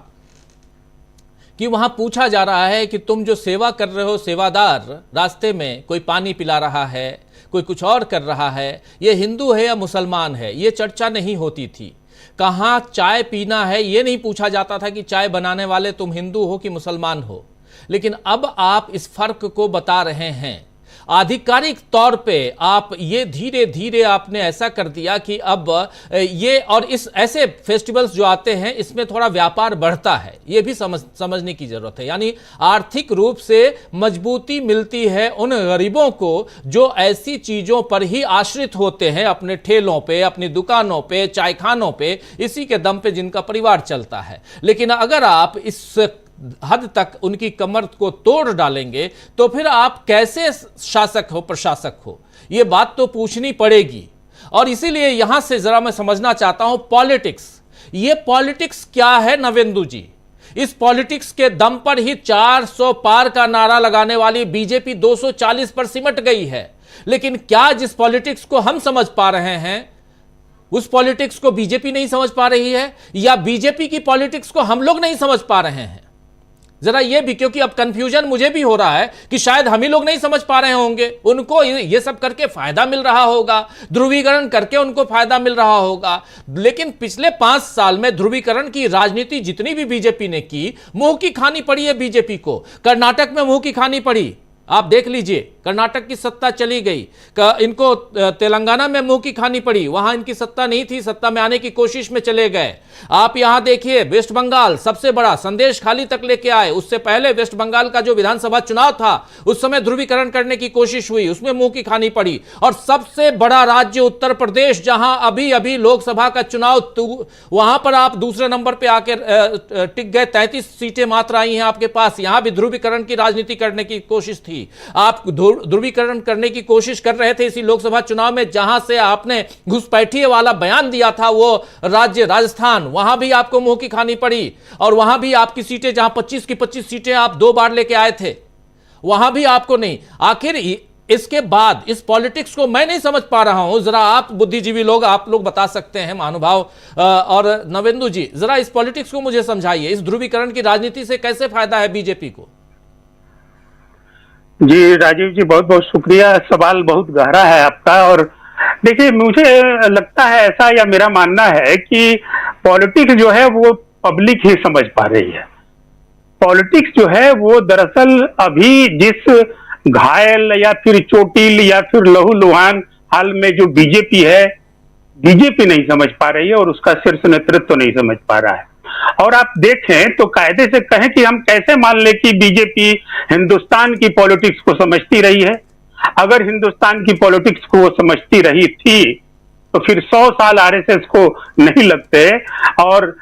कि वहां पूछा जा रहा है कि तुम जो सेवा कर रहे हो, सेवादार रास्ते में कोई पानी पिला रहा है, कोई कुछ और कर रहा है, ये हिंदू है या मुसलमान है, ये चर्चा नहीं होती थी। कहाँ चाय पीना है ये नहीं पूछा जाता था कि चाय बनाने वाले तुम हिंदू हो कि मुसलमान हो। लेकिन अब आप इस फर्क को बता रहे हैं। आधिकारिक तौर पे आप ये धीरे धीरे आपने ऐसा कर दिया कि अब ये और इस ऐसे फेस्टिवल्स जो आते हैं इसमें थोड़ा व्यापार बढ़ता है, ये भी समझने की जरूरत है। यानी आर्थिक रूप से मजबूती मिलती है उन गरीबों को जो ऐसी चीजों पर ही आश्रित होते हैं, अपने ठेलों पे, अपनी दुकानों पे, चायखानों पे, इसी के दम पे जिनका परिवार चलता है। लेकिन अगर आप इस हद तक उनकी कमर को तोड़ डालेंगे तो फिर आप कैसे शासक हो, प्रशासक हो, यह बात तो पूछनी पड़ेगी। और इसीलिए यहां से जरा मैं समझना चाहता हूं पॉलिटिक्स, ये पॉलिटिक्स क्या है नवेंदु जी? इस पॉलिटिक्स के दम पर ही 400 पार का नारा लगाने वाली बीजेपी 240 पर सिमट गई है। लेकिन क्या जिस पॉलिटिक्स को हम समझ पा रहे हैं उस पॉलिटिक्स को बीजेपी नहीं समझ पा रही है, या बीजेपी की पॉलिटिक्स को हम लोग नहीं समझ पा रहे हैं? जरा ये भी, क्योंकि अब कंफ्यूजन मुझे भी हो रहा है कि शायद हम ही लोग नहीं समझ पा रहे होंगे, उनको ये सब करके फायदा मिल रहा होगा, ध्रुवीकरण करके उनको फायदा मिल रहा होगा। लेकिन पिछले 5 साल में ध्रुवीकरण की राजनीति जितनी भी बीजेपी ने की, मुंह की खानी पड़ी है बीजेपी को। कर्नाटक में मुंह की खानी पड़ी, आप देख लीजिए, कर्नाटक की सत्ता चली गई, इनको तेलंगाना में मुंह की खानी पड़ी, वहां इनकी सत्ता नहीं थी, सत्ता में आने की कोशिश में चले गए। आप यहां देखिए वेस्ट बंगाल सबसे बड़ा संदेश खाली तक लेके आए, उससे पहले वेस्ट बंगाल का जो विधानसभा चुनाव था उस समय ध्रुवीकरण करने की कोशिश हुई, उसमें मुंह की खानी पड़ी। और सबसे बड़ा राज्य उत्तर प्रदेश, जहां अभी अभी लोकसभा का चुनाव, वहां पर आप दूसरे नंबर पर आकर टिक गए, 33 सीटें मात्र आई हैं आपके पास। यहां भी ध्रुवीकरण की राजनीति करने की कोशिश थी, आप ध्रुवीकरण करने की कोशिश कर रहे थे इसी लोकसभा चुनाव में। जहां से आपने घुसपैठिए वाला बयान दिया था वो राज्य राजस्थान, वहां भी आपको मुंह की खानी पड़ी। और वहां भी आपकी सीटें, जहां 25 की 25 सीटें आप 2 बार लेके आए थे, वहां भी आपको नहीं। आखिर इसके बाद इस पॉलिटिक्स को मैं नहीं समझ पा रहा हूं, जरा आप बुद्धिजीवी लोग, आप लोग बता सकते हैं, महानुभाव। और नवेंदु जी, जरा इस पॉलिटिक्स को मुझे समझाइए, इस ध्रुवीकरण की राजनीति से कैसे फायदा है बीजेपी को? जी राजीव जी, बहुत बहुत शुक्रिया। सवाल बहुत गहरा है आपका। और देखिए, मुझे लगता है ऐसा, या मेरा मानना है कि पॉलिटिक्स जो है वो पब्लिक ही समझ पा रही है। पॉलिटिक्स जो है वो दरअसल अभी जिस घायल या फिर चोटिल या फिर लहूलुहान हाल में जो बीजेपी है, बीजेपी नहीं समझ पा रही है और उसका शीर्ष नेतृत्व नहीं समझ पा रहा है। और आप देखें तो कायदे से कहें कि हम कैसे मान लें कि बीजेपी हिंदुस्तान की पॉलिटिक्स को समझती रही है। अगर हिंदुस्तान की पॉलिटिक्स को वो समझती रही थी तो फिर 100 साल आरएसएस को नहीं लगते और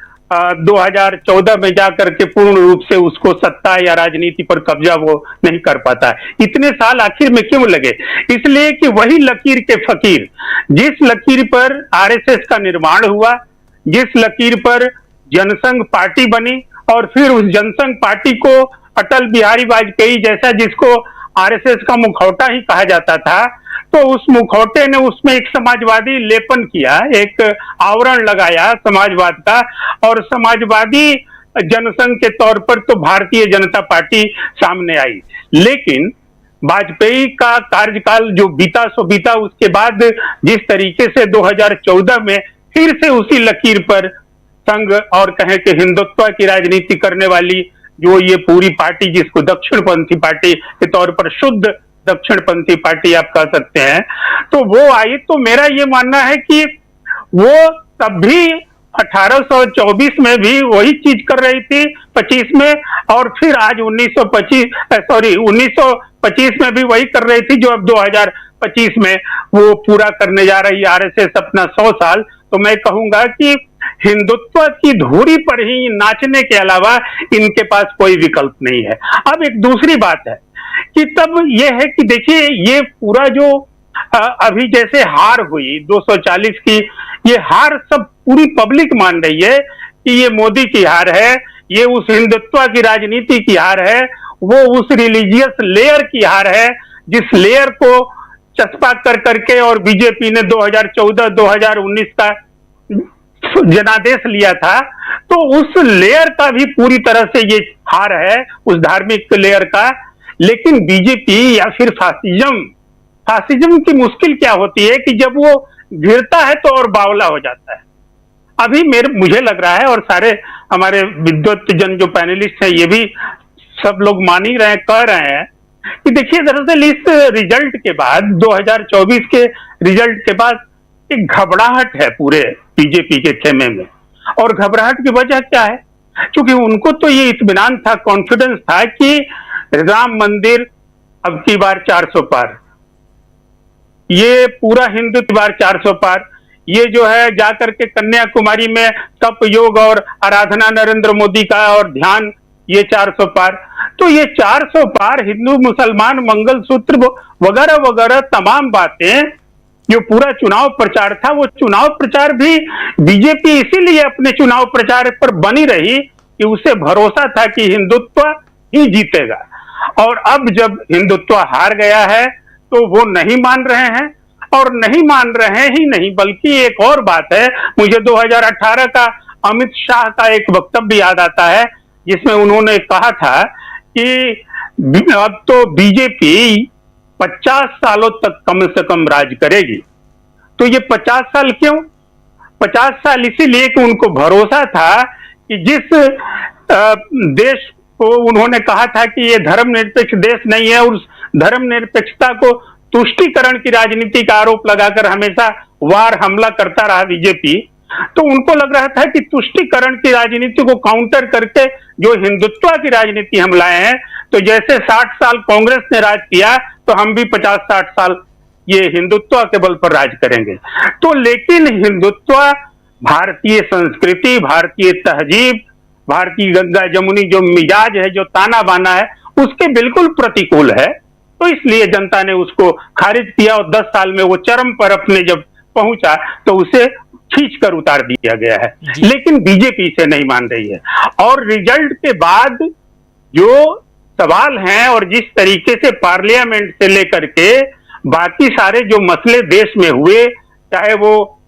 2014 में जाकर के पूर्ण रूप से उसको सत्ता या राजनीति पर कब्जा वो नहीं कर पाता। इतने साल आखिर में क्यों लगे? इसलिए कि वही लकीर के फकीर, जिस लकीर पर आरएसएस का निर्माण हुआ, जिस लकीर पर जनसंघ पार्टी बनी और फिर उस जनसंघ पार्टी को अटल बिहारी वाजपेयी जैसा, जिसको आरएसएस का मुखौटा ही कहा जाता था, तो उस मुखौटे ने उसमें एक समाजवादी लेपन किया, एक आवरण लगाया समाजवाद का, और समाजवादी जनसंघ के तौर पर तो भारतीय जनता पार्टी सामने आई। लेकिन वाजपेयी का कार्यकाल जो बीता सो बीता, उसके बाद जिस तरीके से 2014 में फिर से उसी लकीर पर संघ और कहें कि हिंदुत्व की राजनीति करने वाली जो ये पूरी पार्टी, जिसको दक्षिणपंथी पार्टी के तौर पर शुद्ध दक्षिणपंथी पार्टी आप कह सकते हैं, तो वो आई। तो मेरा ये मानना है कि वो तब भी 1824 में भी वही चीज कर रही थी 25 में, और फिर आज 1925 में भी वही कर रही थी जो अब 2025 में वो पूरा करने जा रही है आरएसएस अपना 100 साल। तो मैं कहूंगा कि हिंदुत्व की धुरी पर ही नाचने के अलावा इनके पास कोई विकल्प नहीं है। अब एक दूसरी बात है कि तब यह है कि देखिए, ये पूरा जो अभी जैसे हार हुई 240 की, ये हार सब पूरी पब्लिक मान रही है कि ये मोदी की हार है, ये उस हिंदुत्व की राजनीति की हार है, वो उस रिलीजियस लेयर की हार है जिस लेयर को चस्पा कर करके और बीजेपी ने 2014-2019 का जनादेश लिया था। तो उस लेयर का भी पूरी तरह से ये हार है, उस धार्मिक लेयर का। लेकिन बीजेपी या फिर फासिज्म की मुश्किल क्या होती है कि जब वो गिरता है तो और बावला हो जाता है। अभी मुझे लग रहा है, और सारे हमारे विद्वत जन जो पैनलिस्ट हैं ये भी सब लोग मान ही रहे हैं, कह रहे हैं कि देखिए, दरअसल इस रिजल्ट के बाद 2024 के रिजल्ट के बाद एक घबराहट है पूरे बीजेपी के खेमे में। और घबराहट की वजह क्या है? क्योंकि उनको तो ये इत्मीनान था, कॉन्फिडेंस था कि राम मंदिर अब की बार 400 पार, ये पूरा हिंदू की बार 400 पार, ये जो है जाकर के कन्याकुमारी में तप योग और आराधना नरेंद्र मोदी का और ध्यान, ये 400 पार। तो ये 400 पार हिंदू मुसलमान मंगलसूत्र वगैरह वगैरह तमाम बातें, जो पूरा चुनाव प्रचार था, वो चुनाव प्रचार भी बीजेपी इसीलिए अपने चुनाव प्रचार पर बनी रही कि उसे भरोसा था कि हिंदुत्व ही जीतेगा। और अब जब हिंदुत्व हार गया है तो वो नहीं मान रहे हैं, और नहीं मान रहे ही नहीं बल्कि एक और बात है, मुझे 2018 का अमित शाह का एक वक्तव्य याद आता है जिसमें उन्होंने कहा था कि अब तो बीजेपी 50 सालों तक कम से कम राज करेगी। तो ये 50 साल क्यों? 50 साल इसीलिए कि उनको भरोसा था कि जिस देश को उन्होंने कहा था कि ये धर्मनिरपेक्ष देश नहीं है, उस धर्मनिरपेक्षता को तुष्टीकरण की राजनीति का आरोप लगाकर हमेशा वार हमला करता रहा बीजेपी। तो उनको लग रहा था कि तुष्टीकरण की राजनीति को काउंटर करके जो हिंदुत्व की राजनीति हम लाए हैं, तो जैसे 60 साल कांग्रेस ने राज किया तो हम भी 50-60 साल ये हिंदुत्व के बल पर राज करेंगे। तो लेकिन हिंदुत्व भारतीय संस्कृति, भारतीय तहजीब, भारतीय गंगा जमुनी जो मिजाज है, जो ताना बाना है, उसके बिल्कुल प्रतिकूल है। तो इसलिए जनता ने उसको खारिज किया और 10 साल में वो चरम पर अपने जब पहुंचा तो उसे खींच कर उतार दिया गया है। लेकिन बीजेपी इसे नहीं मान रही है। और रिजल्ट के बाद जो सवाल हैं और जिस तरीके से पार्लियामेंट से लेकर के बाकी सारे जो मसले देश में हुए, चाहे वो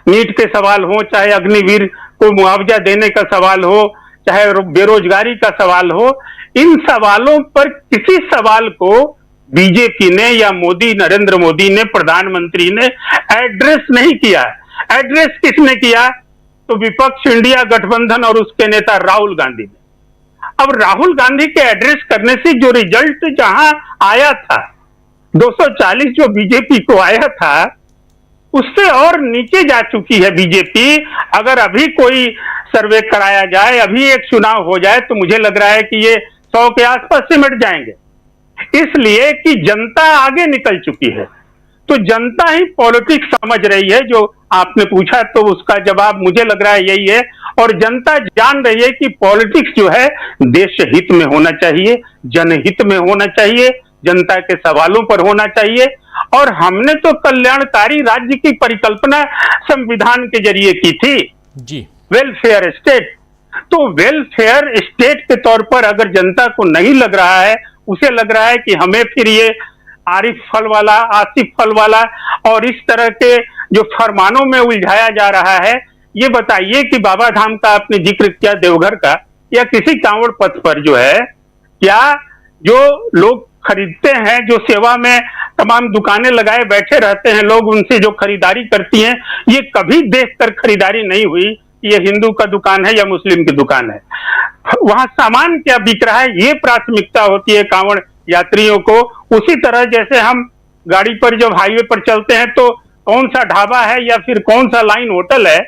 नीट के सवाल हो, चाहे अग्निवीर को मुआवजा देने का सवाल हो, चाहे बेरोजगारी का सवाल हो, इन सवालों पर किसी सवाल को बीजेपी ने या नरेंद्र मोदी ने, प्रधानमंत्री ने एड्रेस नहीं किया। एड्रेस किसने किया? तो विपक्ष इंडिया गठबंधन और उसके नेता राहुल गांधी ने। अब राहुल गांधी के एड्रेस करने से जो रिजल्ट जहां आया था 240 जो बीजेपी को आया था, उससे और नीचे जा चुकी है बीजेपी। अगर अभी कोई सर्वे कराया जाए, अभी एक चुनाव हो जाए तो मुझे लग रहा है कि ये 100 के आसपास सिमट जाएंगे, इसलिए कि जनता आगे निकल चुकी है। तो जनता ही पॉलिटिक्स समझ रही है, जो आपने पूछा तो उसका जवाब मुझे लग रहा है यही है। और जनता जान रही है कि पॉलिटिक्स जो है देश हित में होना चाहिए, जनहित में होना चाहिए, जनता के सवालों पर होना चाहिए। और हमने तो कल्याणकारी राज्य की परिकल्पना संविधान के जरिए की थी जी, वेलफेयर स्टेट। तो वेलफेयर स्टेट के तौर पर अगर जनता को नहीं लग रहा है, उसे लग रहा है कि हमें फिर ये आरिफ फल वाला, आसिफ फल वाला और इस तरह के जो फरमानों में उलझाया जा रहा है, ये बताइए कि बाबा धाम का आपने जिक्र किया, देवघर का, या किसी कांवड़ पथ पर जो है, क्या जो लोग खरीदते हैं, जो सेवा में तमाम दुकानें लगाए बैठे रहते हैं लोग, उनसे जो खरीदारी करती हैं, ये कभी देखकर खरीदारी नहीं हुई ये हिंदू का दुकान है या मुस्लिम की दुकान है, वहां सामान क्या बिक रहा है, ये प्राथमिकता होती है कांवड़ यात्रियों को। उसी तरह जैसे हम गाड़ी पर जब हाईवे पर चलते हैं तो कौन सा ढाबा है या फिर कौन सा लाइन होटल है,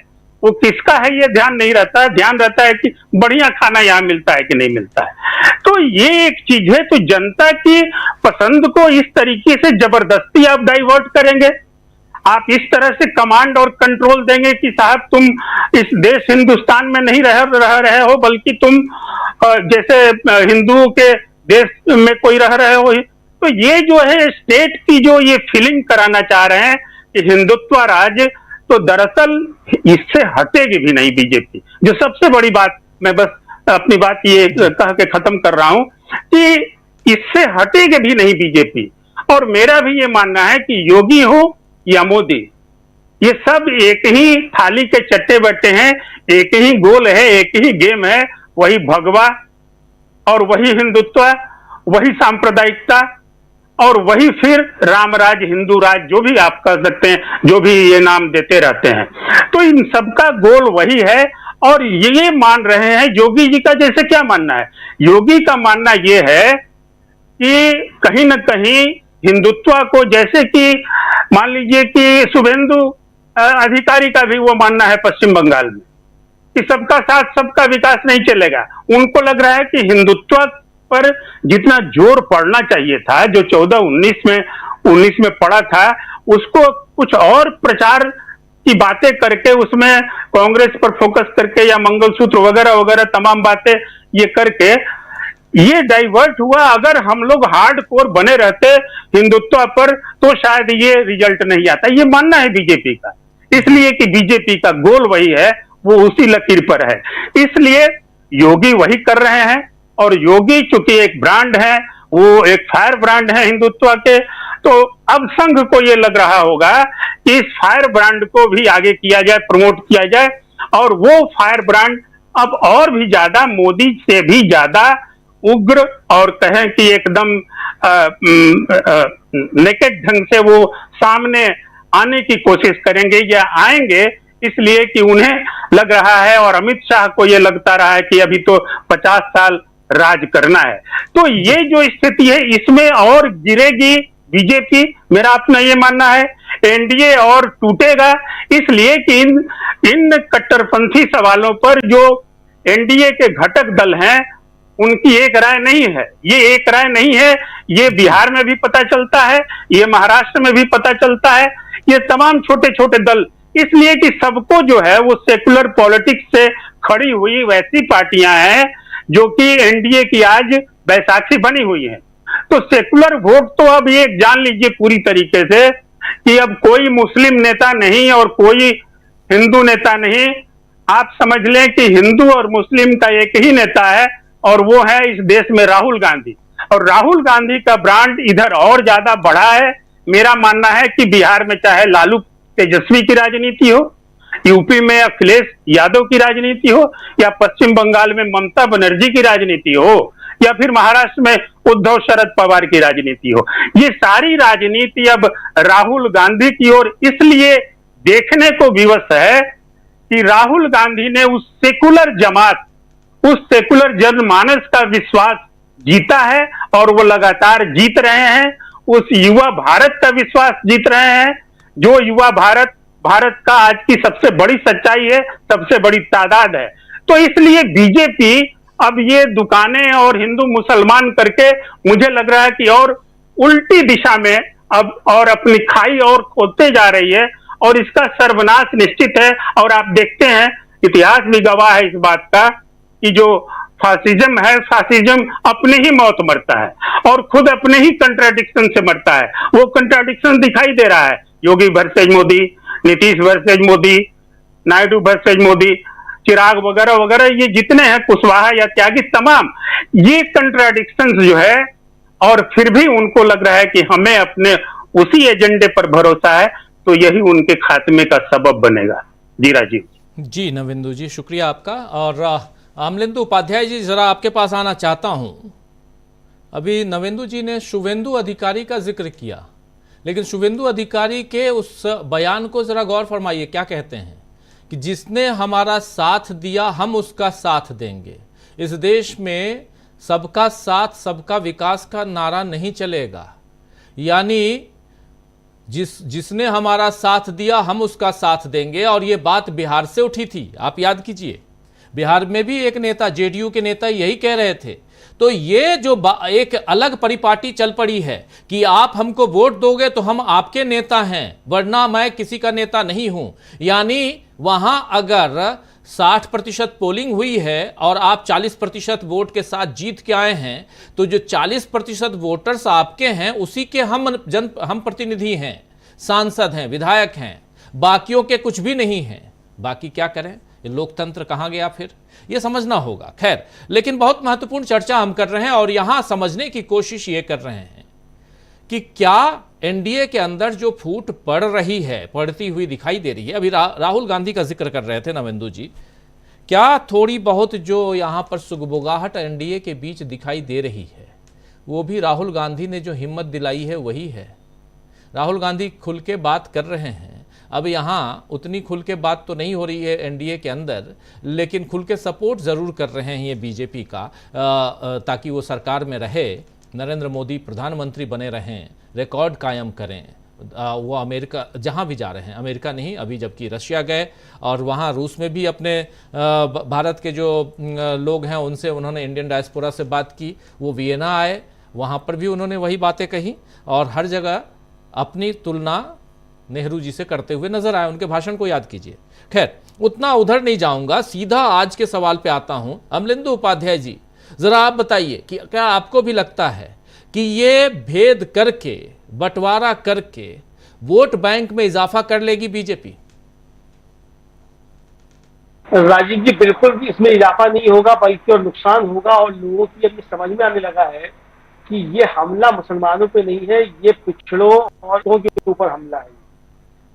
वो किसका है ये ध्यान नहीं रहता है, ध्यान रहता है कि बढ़िया खाना यहाँ मिलता है कि नहीं मिलता है। तो ये एक चीज है। तो जनता की पसंद को इस तरीके से जबरदस्ती आप डाइवर्ट करेंगे, आप इस तरह से कमांड और कंट्रोल देंगे कि साहब तुम इस देश हिंदुस्तान में नहीं रह रहे हो, बल्कि तुम जैसे हिंदुओं के देश में कोई रह रहे हो। तो ये जो है स्टेट की जो ये फीलिंग कराना चाह रहे हैं कि हिंदुत्व राज, तो दरअसल इससे हटेगी भी नहीं बीजेपी। जो सबसे बड़ी बात, मैं बस अपनी बात ये कह के खत्म कर रहा हूं कि इससे हटेगी भी नहीं बीजेपी। और मेरा भी ये मानना है कि योगी हो या मोदी, ये सब एक ही थाली के चट्टे बट्टे हैं, एक ही गोल है, एक ही गेम है, वही भगवा और वही हिंदुत्व, वही सांप्रदायिकता और वही फिर रामराज, हिंदू राज, जो भी आप कह सकते हैं, जो भी ये नाम देते रहते हैं। तो इन सबका गोल वही है। और ये मान रहे हैं योगी जी का, जैसे क्या मानना है, योगी का मानना ये है कि कहीं ना कहीं हिंदुत्व को, जैसे कि मान लीजिए कि शुभेंदु अधिकारी का भी वो मानना है पश्चिम बंगाल में कि सबका साथ सबका विकास नहीं चलेगा। उनको लग रहा है कि हिंदुत्व पर जितना जोर पड़ना चाहिए था, जो 14-19 में पड़ा था, उसको कुछ और प्रचार की बातें करके, उसमें कांग्रेस पर फोकस करके या मंगलसूत्र वगैरह वगैरह तमाम बातें ये करके ये डाइवर्ट हुआ। अगर हम लोग हार्ड कोर बने रहते हिंदुत्व पर तो शायद ये रिजल्ट नहीं आता। ये मानना है बीजेपी का, इसलिए कि बीजेपी का गोल वही है, वो उसी लकीर पर है, इसलिए योगी वही कर रहे हैं। और योगी चूंकि एक ब्रांड है, वो एक फायर ब्रांड है हिंदुत्व के, तो अब संघ को ये लग रहा होगा कि इस फायर ब्रांड को भी आगे किया जाए, प्रमोट किया जाए, और वो फायर ब्रांड अब और भी ज्यादा, मोदी से भी ज्यादा उग्र और कहें कि एकदम नेकेड ढंग से वो सामने आने की कोशिश करेंगे या आएंगे, इसलिए कि उन्हें लग रहा है और अमित शाह को ये लगता रहा है कि अभी तो 50 साल राज करना है। तो ये जो स्थिति है इसमें और गिरेगी बीजेपी, मेरा अपना ये मानना है। एनडीए और टूटेगा, इसलिए कि इन कट्टरपंथी सवालों पर जो एनडीए के घटक दल हैं उनकी एक राय नहीं है। ये एक राय नहीं है, ये बिहार में भी पता चलता है, ये महाराष्ट्र में भी पता चलता है, ये तमाम छोटे छोटे दल, इसलिए कि सबको जो है वो सेकुलर पॉलिटिक्स से खड़ी हुई वैसी पार्टियां हैं जो कि एनडीए की आज बैसाखी बनी हुई है। तो सेकुलर वोट तो अब ये जान लीजिए पूरी तरीके से कि अब कोई मुस्लिम नेता नहीं और कोई हिंदू नेता नहीं, आप समझ लें कि हिंदू और मुस्लिम का एक ही नेता है और वो है इस देश में राहुल गांधी। और राहुल गांधी का ब्रांड इधर और ज्यादा बढ़ा है। मेरा मानना है कि बिहार में चाहे लालू तेजस्वी की राजनीति हो, यूपी में अखिलेश यादव की राजनीति हो, या पश्चिम बंगाल में ममता बनर्जी की राजनीति हो, या फिर महाराष्ट्र में उद्धव शरद पवार की राजनीति हो, ये सारी राजनीति अब राहुल गांधी की ओर इसलिए देखने को विवश है कि राहुल गांधी ने उस सेकुलर जमात, उस सेकुलर जनमानस का विश्वास जीता है और वो लगातार जीत रहे हैं। उस युवा भारत का विश्वास जीत रहे हैं, जो युवा भारत का आज की सबसे बड़ी सच्चाई है, सबसे बड़ी तादाद है। तो इसलिए बीजेपी अब ये दुकानें और हिंदू मुसलमान करके मुझे लग रहा है कि और उल्टी दिशा में अब और अपनी खाई और खोदते जा रही है, और इसका सर्वनाश निश्चित है। और आप देखते हैं, इतिहास भी गवाह है इस बात का कि जो फासिज्म है, फासिज्म अपनी ही मौत मरता है और खुद अपने ही कंट्राडिक्शन से मरता है। वो कंट्राडिक्शन दिखाई दे रहा है, Yogi versus Modi, Nitish versus Modi, Naidu versus Modi, Chirag वगैरह वगैरह, ये जितने हैं, कुशवाहा या त्यागी, तमाम ये कंट्राडिक्शंस जो है, और फिर भी उनको लग रहा है कि हमें अपने उसी एजेंडे पर भरोसा है, तो यही उनके खात्मे का सबब बनेगा। जी राजीव जी। नवेंदु जी, शुक्रिया आपका। और अमलेंदु उपाध्याय जी, जरा आपके पास आना चाहता हूं। अभी नवेंदु जी ने शुभेंदु अधिकारी का जिक्र किया, लेकिन शुभेंदु अधिकारी के उस बयान को जरा गौर फरमाइए। क्या कहते हैं कि जिसने हमारा साथ दिया हम उसका साथ देंगे। इस देश में सबका साथ सबका विकास का नारा नहीं चलेगा, यानी जिसने हमारा साथ दिया हम उसका साथ देंगे। और ये बात बिहार से उठी थी, आप याद कीजिए, बिहार में भी एक नेता, जेडीयू के नेता यही कह रहे थे। तो ये जो एक अलग परिपाटी चल पड़ी है कि आप हमको वोट दोगे तो हम आपके नेता हैं, वरना मैं किसी का नेता नहीं हूं। यानी वहां अगर 60% पोलिंग हुई है और आप 40% वोट के साथ जीत के आए हैं, तो जो 40% वोटर्स आपके हैं उसी के हम प्रतिनिधि हैं, सांसद हैं, विधायक हैं, बाकियों के कुछ भी नहीं हैं। बाकी क्या करें, ये लोकतंत्र कहां गया फिर, ये समझना होगा। खैर, लेकिन बहुत महत्वपूर्ण चर्चा हम कर रहे हैं और यहां समझने की कोशिश ये कर रहे हैं कि क्या एनडीए के अंदर जो फूट पड़ रही है, पड़ती हुई दिखाई दे रही है। अभी राहुल गांधी का जिक्र कर रहे थे नवेंदु जी, क्या थोड़ी बहुत जो यहां पर सुगबुगाहट एनडीए के बीच दिखाई दे रही है, वो भी राहुल गांधी ने जो हिम्मत दिलाई है वही है। राहुल गांधी खुल के बात कर रहे हैं। अब यहाँ उतनी खुल के बात तो नहीं हो रही है एनडीए के अंदर, लेकिन खुल के सपोर्ट ज़रूर कर रहे हैं ये बीजेपी का, ताकि वो सरकार में रहे, नरेंद्र मोदी प्रधानमंत्री बने रहें, रिकॉर्ड कायम करें। वो अमेरिका जहाँ भी जा रहे हैं, अमेरिका नहीं, अभी जबकि रशिया गए और वहाँ रूस में भी अपने भारत के जो लोग हैं उनसे उन्होंने, इंडियन डायस्पोरा से बात की। वो वियना आए, वहाँ पर भी उन्होंने वही बातें कही और हर जगह अपनी तुलना नेहरू जी से करते हुए नजर आए। उनके भाषण को याद कीजिए। खैर, उतना उधर नहीं जाऊंगा, सीधा आज के सवाल पे आता हूं। अमलेंदु उपाध्याय जी, जरा आप बताइए कि क्या आपको भी लगता है कि ये भेद करके, बंटवारा करके वोट बैंक में इजाफा कर लेगी बीजेपी? राजीव जी, बिल्कुल भी इसमें इजाफा नहीं होगा, बल्कि और नुकसान होगा। और लोगों की अब ये समझ में आने लगा है कि ये हमला मुसलमानों पे नहीं है, ये पिछड़ों और के ऊपर हमला है।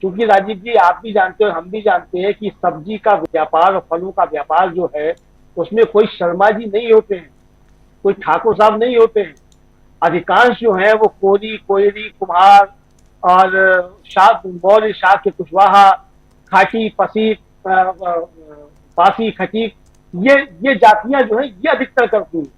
क्योंकि राजीव जी, आप भी जानते हैं और हम भी जानते हैं कि सब्जी का व्यापार और फलों का व्यापार जो है, उसमें कोई शर्मा जी नहीं होते हैं, कोई ठाकुर साहब नहीं होते हैं। अधिकांश जो है वो कोरी, कोयरी, कुम्हार और मौर्य शाह के कुशवाहा, खाटी, पसी, पासी, खटीक, ये जातियां जो है ये अधिकतर करती हैं।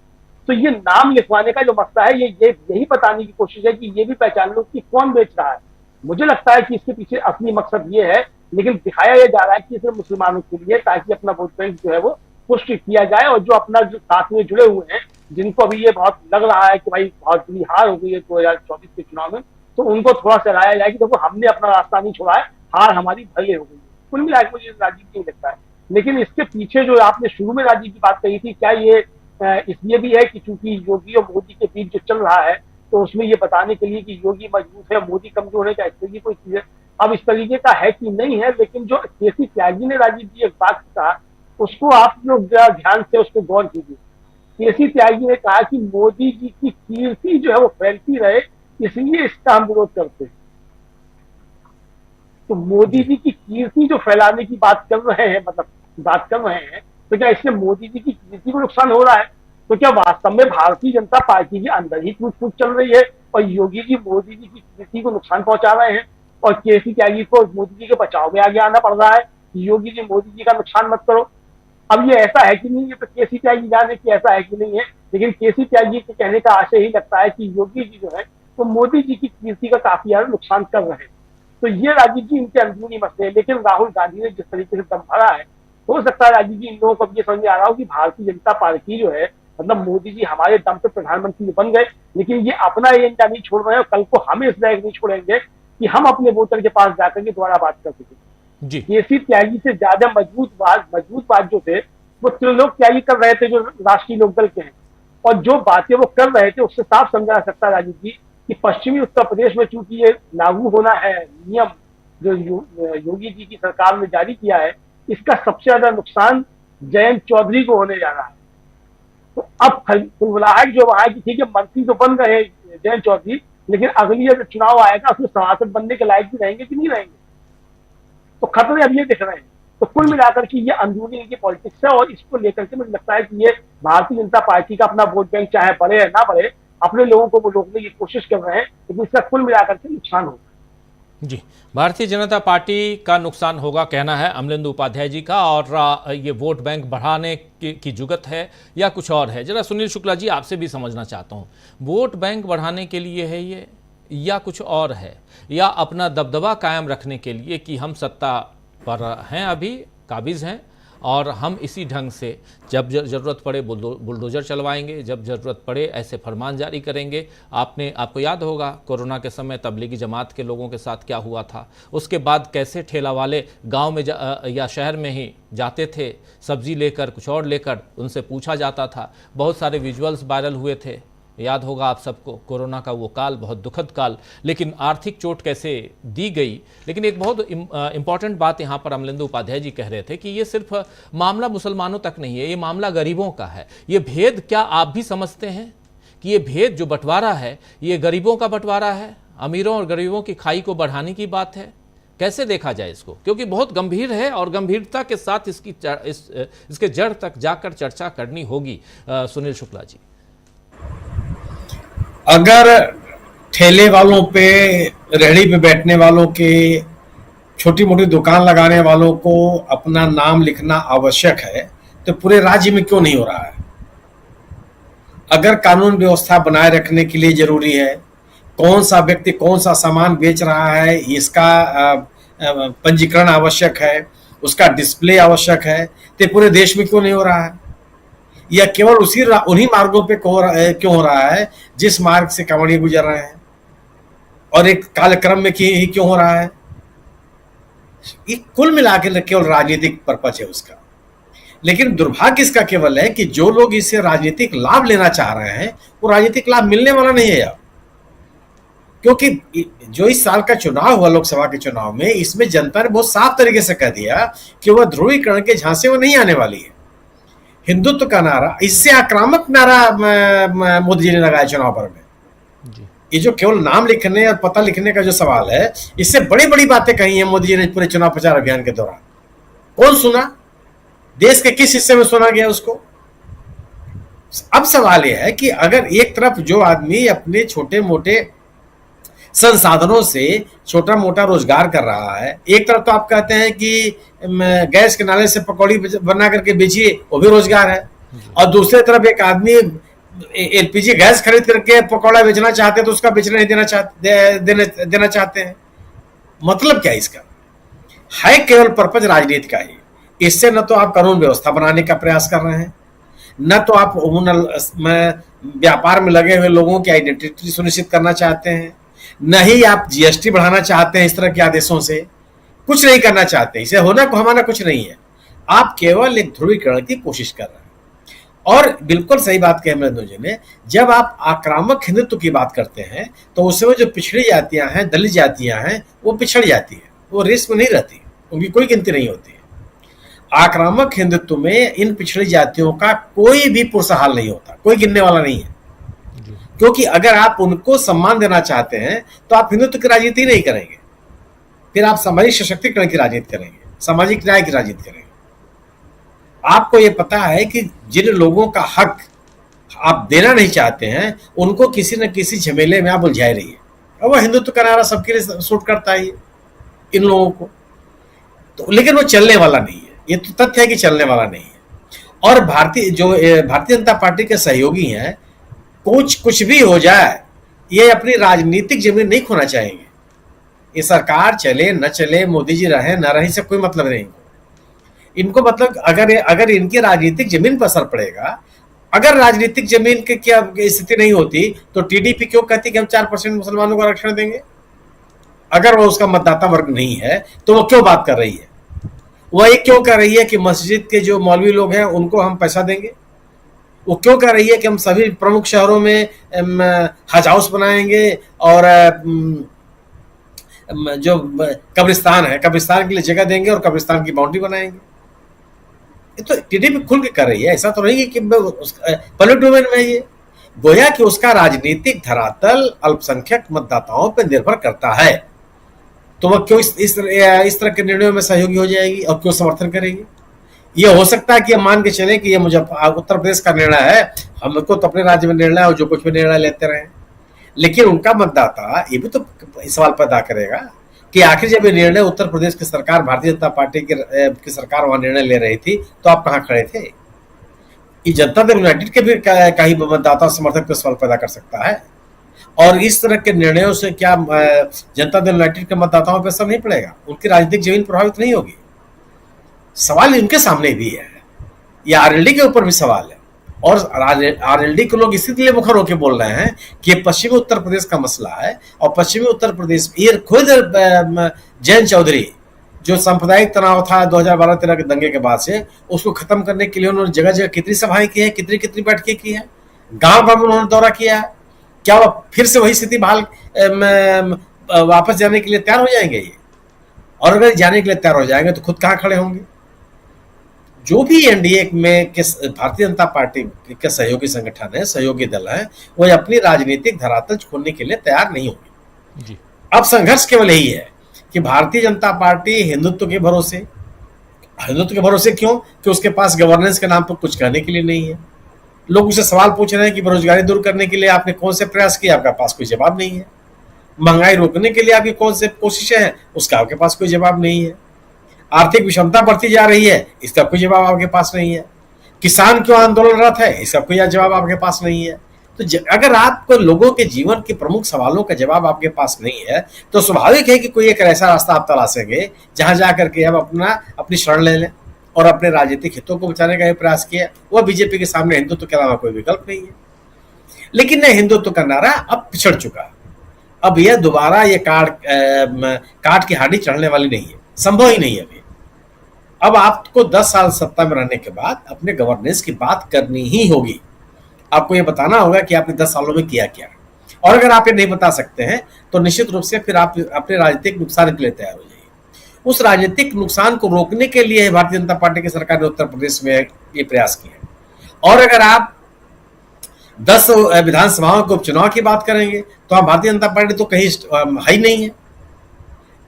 तो ये नाम लिखवाने का जो मसला है, ये यही बताने की कोशिश है कि ये भी पहचान लो कि कौन बेच रहा है। मुझे लगता है कि इसके पीछे असली मकसद ये है, लेकिन दिखाया यह जा रहा है कि सिर्फ मुसलमानों के लिए, ताकि अपना वोट बैंक जो है वो पुष्ट किया जाए। और जो अपना जो साथ में जुड़े हुए हैं, जिनको अभी ये बहुत लग रहा है कि भाई बहुत बुरी हार हो गई है 2024 के चुनाव में, तो उनको थोड़ा सा लाया जाए कि देखो हमने अपना रास्ता नहीं छोड़ा है, हार हमारी भले हो गई है। कुल मिलाकर मुझे राजीव जी लगता है। लेकिन इसके पीछे जो आपने शुरू में राजीव की बात कही थी, क्या ये इसलिए भी है कि चूंकि योगी और मोदी के बीच जो चल रहा है, तो उसमें ये बताने के लिए कि योगी मजबूत है, मोदी कमजोर है, क्या इस तरीके कोई चीज है? अब इस तरीके का है कि नहीं है, लेकिन जो केसी त्यागी ने राजीव जी एक बात कहा, उसको आप लोग ध्यान से उसको गौर कीजिए। केसी त्यागी ने कहा कि मोदी जी की कीर्ति जो है वो फैलती रहे, इसलिए इसका हम विरोध करते हैं। तो मोदी जी की कीर्ति जो फैलाने की बात कर रहे हैं, तो क्या इससे मोदी जी की कीर्ति को नुकसान हो रहा है? तो क्या वास्तव में भारतीय जनता पार्टी के अंदर ही टूट फूट चल रही है और योगी जी मोदी जी की कीर्ति को नुकसान पहुंचा रहे हैं, और केसी त्यागी को मोदी जी के बचाव में आगे आना पड़ रहा है कि योगी जी मोदी जी का नुकसान मत करो? अब ये ऐसा है कि नहीं, ये तो केसी त्यागी जाने कि ऐसा है कि नहीं है, लेकिन केसी त्यागी के कहने का आशय ही लगता है कि योगी जी जो है वो मोदी जी की कीर्ति का काफी ज्यादा नुकसान कर रहे हैं। तो ये राजीव जी इनके अंदरूनी मसले हैं। लेकिन राहुल गांधी ने जिस तरीके से दम भरा है, हो सकता है राजीव जी इन लोगों को अब ये समझ में आ रहा हो कि भारतीय जनता पार्टी जो है, मतलब मोदी जी हमारे दम पे प्रधानमंत्री बन गए, लेकिन ये अपना एजेंडा नहीं छोड़ रहे हैं, कल को हमें इस लायक नहीं छोड़ेंगे कि हम अपने वोटर के पास जाकर के दोबारा बात कर सकें। जी केसी त्यागी से ज्यादा मजबूत बात जो थे वो त्रिलोक त्यागी कर रहे थे, जो राष्ट्रीय लोकदल के हैं, और जो बातें वो कर रहे थे उससे साफ समझा जा सकता है राजीव जी कि पश्चिमी उत्तर प्रदेश में चूंकि ये लागू होना है नियम जो योगी जी की सरकार ने जारी किया है, इसका सबसे ज्यादा नुकसान जयंत चौधरी को होने जा रहा है। तो अब फुलफुलाहट जो वहां की, ठीक है मंत्री तो बन गए जयंत चौधरी, लेकिन अगली जब चुनाव आएगा उसमें सभासद बनने के लायक भी रहेंगे कि नहीं रहेंगे, तो खतरे अब ये दिख रहे हैं। तो कुल मिलाकर के ये अंदरूनी की पॉलिटिक्स है, और इसको लेकर के मुझे लगता है कि ये भारतीय जनता पार्टी का अपना वोट बैंक चाहे बढ़े या ना बढ़े, अपने लोगों को वो रोकने की कोशिश कर रहे हैं, लेकिन इसका कुल मिलाकर के नुकसान होगा। जी, भारतीय जनता पार्टी का नुकसान होगा कहना है अमलेंदु उपाध्याय जी का, और ये वोट बैंक बढ़ाने की जुगत है या कुछ और है? जरा सुनील शुक्ला जी आपसे भी समझना चाहता हूँ, वोट बैंक बढ़ाने के लिए है ये या कुछ और है, या अपना दबदबा कायम रखने के लिए कि हम सत्ता पर हैं, अभी काबिज हैं, और हम इसी ढंग से जब ज़रूरत पड़े बुलडोज़र चलवाएंगे, जब ज़रूरत पड़े ऐसे फरमान जारी करेंगे। आपको याद होगा कोरोना के समय तबलीगी जमात के लोगों के साथ क्या हुआ था, उसके बाद कैसे ठेला वाले गांव में या शहर में ही जाते थे सब्जी लेकर, कुछ और लेकर, उनसे पूछा जाता था। बहुत सारे विजुअल्स वायरल हुए थे, याद होगा आप सबको, कोरोना का वो काल, बहुत दुखद काल, लेकिन आर्थिक चोट कैसे दी गई। लेकिन एक बहुत इंपॉर्टेंट बात यहाँ पर अमलेंदु उपाध्याय जी कह रहे थे कि ये सिर्फ मामला मुसलमानों तक नहीं है, ये मामला गरीबों का है। ये भेद क्या आप भी समझते हैं कि ये भेद जो बंटवारा है ये गरीबों का बंटवारा है, अमीरों और गरीबों की खाई को बढ़ाने की बात है? कैसे देखा जाए इसको, क्योंकि बहुत गंभीर है और गंभीरता के साथ इसके जड़ तक जाकर चर्चा करनी होगी। सुनील शुक्ला जी, अगर ठेले वालों पे, रेहड़ी पे बैठने वालों के, छोटी मोटी दुकान लगाने वालों को अपना नाम लिखना आवश्यक है, तो पूरे राज्य में क्यों नहीं हो रहा है? अगर कानून व्यवस्था बनाए रखने के लिए जरूरी है, कौन सा व्यक्ति कौन सा सामान बेच रहा है इसका पंजीकरण आवश्यक है, उसका डिस्प्ले आवश्यक है, तो पूरे देश में क्यों नहीं हो रहा है? या केवल उन्हीं मार्गों पे क्यों हो रहा है जिस मार्ग से कांवड़िए गुजर रहे हैं, और एक कालक्रम में क्यों हो रहा है? ये कुल मिलाकर केवल राजनीतिक पर्पज है उसका। लेकिन दुर्भाग्य इसका केवल है कि जो लोग इससे राजनीतिक लाभ लेना चाह रहे हैं वो राजनीतिक लाभ मिलने वाला नहीं है यार, क्योंकि जो इस साल का चुनाव हुआ, लोकसभा के चुनाव में, इसमें जनता ने बहुत साफ तरीके से कह दिया कि वह ध्रुवीकरण के झांसे में नहीं आने वाली है। हिंदुत्व का नारा, इससे आक्रामक नारा मोदी जी ने लगाया चुनाव भर में। ये जो केवल नाम लिखने और पता लिखने का जो सवाल है, इससे बड़ी बड़ी बातें कही हैं मोदी जी ने पूरे चुनाव प्रचार अभियान के दौरान। कौन सुना? देश के किस हिस्से में सुना गया उसको? अब सवाल यह है कि अगर एक तरफ जो आदमी अपने छोटे मोटे संसाधनों से छोटा मोटा रोजगार कर रहा है, एक तरफ तो आप कहते हैं कि गैस के नाले से पकौड़ी बना करके बेचिए, वो भी रोजगार है, और दूसरी तरफ एक आदमी एलपीजी गैस खरीद करके पकौड़ा बेचना चाहते हैं तो उसका बेचने नहीं देना चाहते हैं। मतलब क्या इसका है? केवल पर्पज राजनीति का ही। इससे न तो आप कानून व्यवस्था बनाने का प्रयास कर रहे हैं, न तो आप व्यापार में लगे हुए लोगों की आइडेंटिटी सुनिश्चित करना चाहते हैं, न ही आप जीएसटी बढ़ाना चाहते हैं इस तरह के आदेशों से, कुछ नहीं करना चाहते। इसे होना को हमारा कुछ नहीं है, आप केवल एक ध्रुवीकरण की कोशिश कर रहे हैं। और बिल्कुल सही बात कही अमरेंद्र जी ने, जब आप आक्रामक हिंदुत्व की बात करते हैं तो उस समय जो पिछड़ी जातियां हैं, दलित जातियां हैं, वो पिछड़ जाती है, वो रेस में नहीं रहती, उनकी कोई गिनती नहीं होती है। आक्रामक हिंदुत्व में इन पिछड़ी जातियों का कोई भी पुरसहाल नहीं होता, कोई गिनने वाला नहीं है, क्योंकि अगर आप उनको सम्मान देना चाहते हैं तो आप हिंदुत्व की राजनीति नहीं करेंगे, फिर आप सामाजिक सशक्तिकरण की राजनीति करेंगे, सामाजिक न्याय की राजनीति करेंगे। आपको ये पता है कि जिन लोगों का हक आप देना नहीं चाहते हैं उनको किसी न किसी झमेले में आप उलझाए रहिए, और वह हिंदुत्व का नारा सबके लिए सूट करता है इन लोगों को, तो लेकिन वो चलने वाला नहीं है, ये तो तथ्य है कि चलने वाला नहीं है। और भारतीय जनता पार्टी के सहयोगी हैं, कुछ भी हो जाए ये अपनी राजनीतिक जमीन नहीं खोना चाहेंगे। ये सरकार चले न चले, मोदी जी रहे न रहे, से कोई मतलब नहीं। इनको मतलब अगर इनकी राजनीतिक जमीन पर असर पड़ेगा, अगर राजनीतिक जमीन की क्या स्थिति नहीं होती तो टीडीपी क्यों कहती कि हम 4% मुसलमानों को आरक्षण देंगे? अगर वो उसका मतदाता वर्ग नहीं है तो वो क्यों बात कर रही है? वो ये क्यों कर रही है कि मस्जिद के जो मौलवी लोग हैं उनको हम पैसा देंगे? वो क्यों कर रही है कि हम सभी प्रमुख शहरों में हज हाउस बनाएंगे और जो कब्रिस्तान है, कब्रिस्तान के लिए जगह देंगे और कब्रिस्तान की बाउंड्री बनाएंगे? ये तो टीडीपी खुल के कर रही है, ऐसा तो नहीं है कि पब्लिक डोमेन में ये गोया कि उसका राजनीतिक धरातल अल्पसंख्यक मतदाताओं पर निर्भर करता है, तो वह क्यों इस तरह के निर्णयों में सहयोगी हो जाएगी और क्यों समर्थन करेगी? ये हो सकता है कि हम मान के चले कि ये उत्तर प्रदेश का निर्णय है, हमको तो अपने राज्य में निर्णय और जो कुछ भी निर्णय लेते रहे, लेकिन उनका मतदाता ये भी तो सवाल पैदा करेगा कि आखिर जब ये निर्णय उत्तर प्रदेश की सरकार, भारतीय जनता पार्टी की सरकार वहां निर्णय ले रही थी तो आप कहां खड़े थे? ये जनता दल यूनाइटेड के भी कई मतदाता समर्थक पर सवाल पैदा कर सकता है। और इस तरह के निर्णयों से क्या जनता दल यूनाइटेड के मतदाताओं पर असर नहीं पड़ेगा? उनकी राजनीतिक जमीन प्रभावित नहीं होगी? सवाल इनके सामने भी है, या आरएलडी के ऊपर भी सवाल है। और आरएलडी के लोग इसीलिए मुखर होकर बोल रहे हैं कि पश्चिमी उत्तर प्रदेश का मसला है, और पश्चिमी उत्तर प्रदेश ये खुद जयंत चौधरी जो सांप्रदायिक तनाव था 2012-13 के दंगे के बाद से, उसको खत्म करने के लिए उन्होंने जगह जगह कितनी सभाएं की है, कितनी बैठकें की है, गांव गांव में उन्होंने दौरा किया है। क्या वह फिर से वही स्थिति बहाल वापस जाने के लिए तैयार हो जाएंगे ये? और अगर जाने के लिए तैयार हो जाएंगे तो खुद कहां खड़े होंगे? जो भी एनडीए में भारतीय जनता पार्टी के सहयोगी संगठन है, सहयोगी दल है, वो अपनी राजनीतिक धरातल छोड़ने के लिए तैयार नहीं होगी। अब संघर्ष केवल यही है कि भारतीय जनता पार्टी हिंदुत्व के भरोसे क्यों? कि उसके पास गवर्नेंस के नाम पर कुछ कहने के लिए नहीं है। लोग उसे सवाल पूछ रहे हैं कि बेरोजगारी दूर करने के लिए आपने कौन से प्रयास किए, आपके पास कोई जवाब नहीं है। महंगाई रोकने के लिए आपकी कौन से कोशिशें हैं, उसका आपके पास कोई जवाब नहीं है। आर्थिक विषमता बढ़ती जा रही है, इसका कोई जवाब आपके पास नहीं है। किसान क्यों आंदोलनरत है, इसका कोई जवाब आपके पास नहीं है। तो अगर आपको लोगों के जीवन के प्रमुख सवालों का जवाब आपके पास नहीं है तो स्वाभाविक है कि कोई एक ऐसा रास्ता आप तलाशेंगे जहां जाकर के आप अपनी शरण ले लें और अपने राजनीतिक हितों को बचाने का प्रयास किया। वह बीजेपी के सामने हिंदुत्व के अलावा कोई विकल्प नहीं है। लेकिन न हिंदुत्व का नारा अब पिछड़ चुका, अब यह दोबारा ये काट की हांडी चढ़ने वाली नहीं है, संभव ही नहीं है। अभी अब आपको 10 साल सत्ता में रहने के बाद अपने गवर्नेंस की बात करनी ही होगी। आपको ये बताना होगा कि आपने 10 सालों में किया क्या, और अगर आप ये नहीं बता सकते हैं तो निश्चित रूप से फिर आप अपने राजनीतिक नुकसान के लिए तैयार हो जाइए। उस राजनीतिक नुकसान को रोकने के लिए भारतीय जनता पार्टी की सरकार ने उत्तर प्रदेश में ये प्रयास किए। और अगर आप 10 विधानसभाओं के उपचुनाव की बात करेंगे तो हम भारतीय जनता पार्टी तो कहीं है ही नहीं है।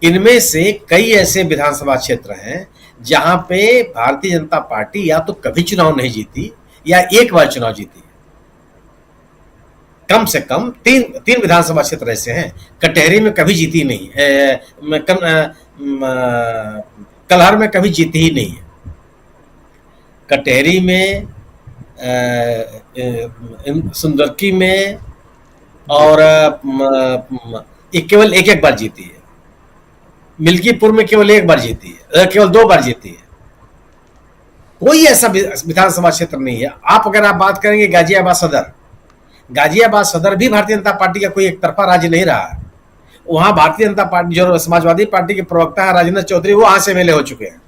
इनमें से कई ऐसे विधानसभा क्षेत्र हैं जहां पे भारतीय जनता पार्टी या तो कभी चुनाव नहीं जीती या एक बार चुनाव जीती है। कम से कम तीन विधानसभा क्षेत्र ऐसे हैं। कटहरी में कभी जीती नहीं है, कलहर में कभी जीती ही नहीं है। कटहरी में, सुंदरकी में, और केवल एक बार जीती है। मिल्कीपुर में केवल एक बार जीती है, केवल 2 बार जीती है। कोई ऐसा विधानसभा क्षेत्र नहीं है। अगर आप बात करेंगे गाजियाबाद सदर भी भारतीय जनता पार्टी का कोई एक तरफा राज्य नहीं रहा। वहां भारतीय जनता पार्टी, जो समाजवादी पार्टी के प्रवक्ता है राजेंद्र चौधरी, वो वहां से मेले हो चुके हैं।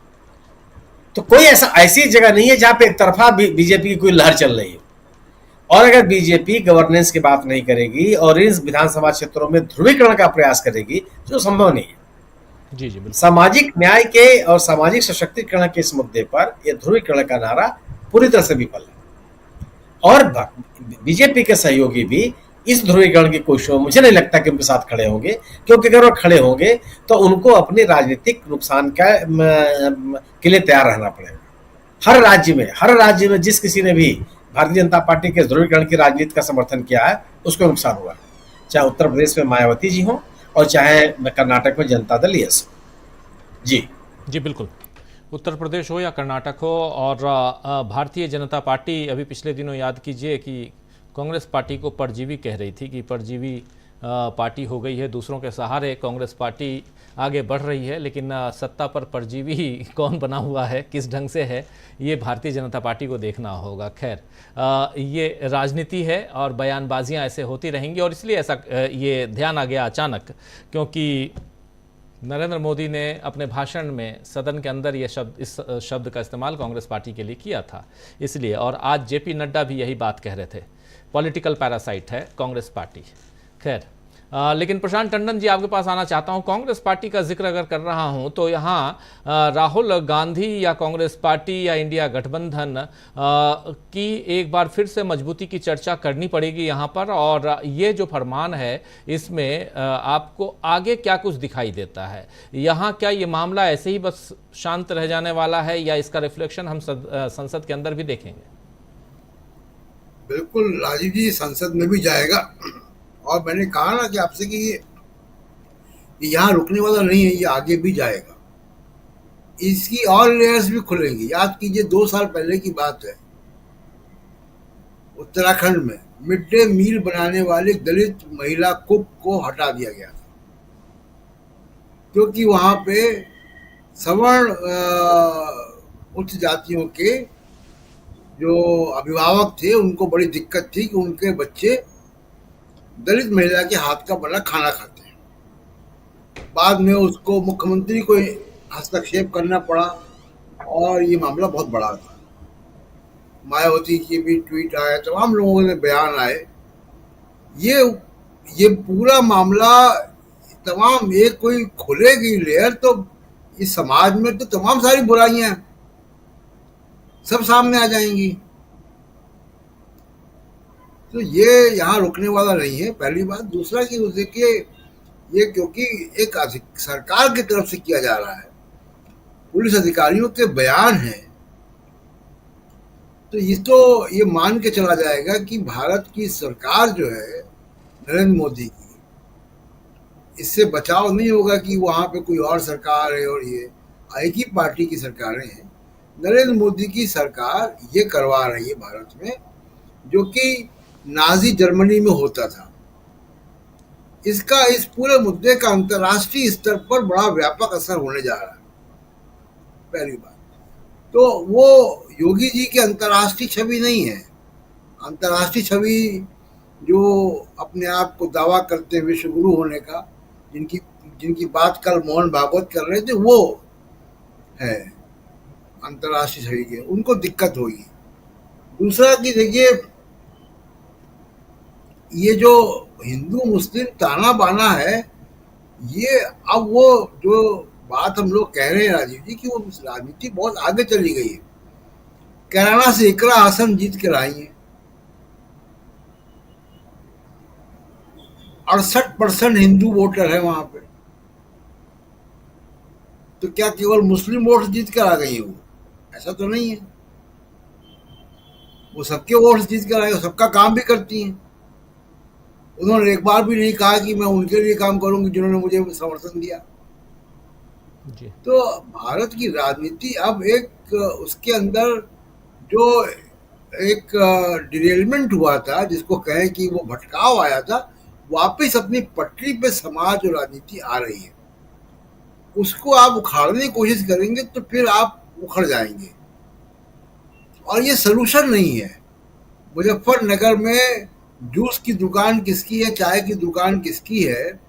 तो कोई ऐसी जगह नहीं है जहां पे एक तरफा बीजेपी की कोई लहर चल रही है। और अगर बीजेपी गवर्नेंस की बात नहीं करेगी और इन विधानसभा क्षेत्रों में ध्रुवीकरण का प्रयास करेगी जो संभव नहीं है। जी बिल्कुल। सामाजिक न्याय के और सामाजिक सशक्तिकरण के इस मुद्दे पर यह ध्रुवीकरण का नारा पूरी तरह से विफल है। और बीजेपी के सहयोगी भी इस ध्रुवीकरण की कोशिशों में मुझे नहीं लगता कि उनके साथ खड़े होंगे, क्योंकि अगर वो खड़े होंगे तो उनको अपने राजनीतिक नुकसान के लिए तैयार रहना पड़ेगा। हर राज्य में जिस किसी ने भी भारतीय जनता पार्टी के ध्रुवीकरण की राजनीति का समर्थन किया है उसको नुकसान हुआ, चाहे उत्तर प्रदेश में मायावती जी हो और चाहे कर्नाटक में जनता दल यूएस हो। जी बिल्कुल। उत्तर प्रदेश हो या कर्नाटक हो, और भारतीय जनता पार्टी अभी पिछले दिनों याद कीजिए कि कांग्रेस पार्टी को परजीवी कह रही थी कि परजीवी पार्टी हो गई है, दूसरों के सहारे कांग्रेस पार्टी आगे बढ़ रही है, लेकिन सत्ता पर परजीवी कौन बना हुआ है, किस ढंग से है, ये भारतीय जनता पार्टी को देखना होगा। खैर, ये राजनीति है और बयानबाजियां ऐसे होती रहेंगी, और इसलिए ऐसा ये ध्यान आ गया अचानक, क्योंकि नरेंद्र मोदी ने अपने भाषण में सदन के अंदर इस शब्द का इस्तेमाल कांग्रेस पार्टी के लिए किया था, इसलिए। और आज जेपी नड्डा भी यही बात कह रहे थे, पॉलिटिकल पैरासाइट है कांग्रेस पार्टी। खैर, लेकिन प्रशांत टंडन जी, आपके पास आना चाहता हूं। कांग्रेस पार्टी का जिक्र अगर कर रहा हूं तो यहां राहुल गांधी या कांग्रेस पार्टी या इंडिया गठबंधन की एक बार फिर से मजबूती की चर्चा करनी पड़ेगी यहां पर। और ये जो फरमान है, इसमें आपको आगे क्या कुछ दिखाई देता है? यहां क्या ये मामला ऐसे ही बस शांत रह जाने वाला है, या इसका रिफ्लेक्शन हम संसद के अंदर भी देखेंगे? बिल्कुल राजीव जी, संसद में भी जाएगा। और मैंने कहा ना कि आपसे कि ये यहाँ रुकने वाला नहीं है, ये आगे भी जाएगा। इसकी और लेयर्स भी खुलेंगी। याद कीजिए, 2 साल पहले की बात है, उत्तराखंड में मिड डे मील बनाने वाली दलित महिला कुक को हटा दिया गया था, क्योंकि वहां पे सवर्ण उच्च जातियों के जो अभिभावक थे, उनको बड़ी दिक्कत थी कि उनके बच्चे दलित महिला के हाथ का बना खाना खाते हैं। बाद में उसको मुख्यमंत्री को हस्तक्षेप करना पड़ा और ये मामला बहुत बड़ा था। मायावती की भी ट्वीट आया, तमाम लोगों के बयान आए। ये पूरा मामला तमाम एक कोई खुलेगी लेयर तो इस समाज में तो तमाम सारी बुराइयां सब सामने आ जाएंगी। तो ये यहाँ रुकने वाला नहीं है, पहली बात। दूसरा कि देखिए, ये क्योंकि एक सरकार की तरफ से किया जा रहा है, पुलिस अधिकारियों के बयान हैं, तो ये मान के चला जाएगा कि भारत की सरकार जो है नरेंद्र मोदी की, इससे बचाव नहीं होगा कि वहां पे कोई और सरकार है और ये एक ही पार्टी की सरकारें हैं। नरेंद्र मोदी की सरकार ये करवा रही है भारत में, जो कि नाजी जर्मनी में होता था। इस पूरे मुद्दे का अंतर्राष्ट्रीय स्तर पर बड़ा व्यापक असर होने जा रहा है, पहली बात। तो वो योगी जी की अंतर्राष्ट्रीय छवि नहीं है। अंतर्राष्ट्रीय छवि जो अपने आप को दावा करते हैं विश्व गुरु होने का, जिनकी बात कल मोहन भागवत कर रहे थे, वो है अंतर्राष्ट्रीय छवि के, उनको दिक्कत होगी। दूसरा कि देखिए, ये जो हिंदू मुस्लिम ताना बाना है, ये अब वो जो बात हम लोग कह रहे हैं राजीव जी, कि वो राजनीति बहुत आगे चली गई है। कैराना से इकरा आसन जीत के लाई है। 68% हिंदू वोटर है वहां पे, तो क्या केवल मुस्लिम वोट जीत कर आ गई है वो? ऐसा तो नहीं है। वो सबके वोट जीत कर आए, सबका काम भी करती हैं। उन्होंने एक बार भी नहीं कहा कि मैं उनके लिए काम करूंगी जिन्होंने मुझे समर्थन दिया जी। तो भारत की राजनीति अब एक उसके अंदर जो एक डिरेलमेंट हुआ था, जिसको कहें कि वो भटकाव आया था, वापस अपनी पटरी पे समाज और राजनीति आ रही है। उसको आप उखाड़ने की कोशिश करेंगे तो फिर आप उखड़ जाएंगे, और ये सलूशन नहीं है। मुजफ्फरनगर में जूस की दुकान किसकी है, चाय की दुकान किसकी है,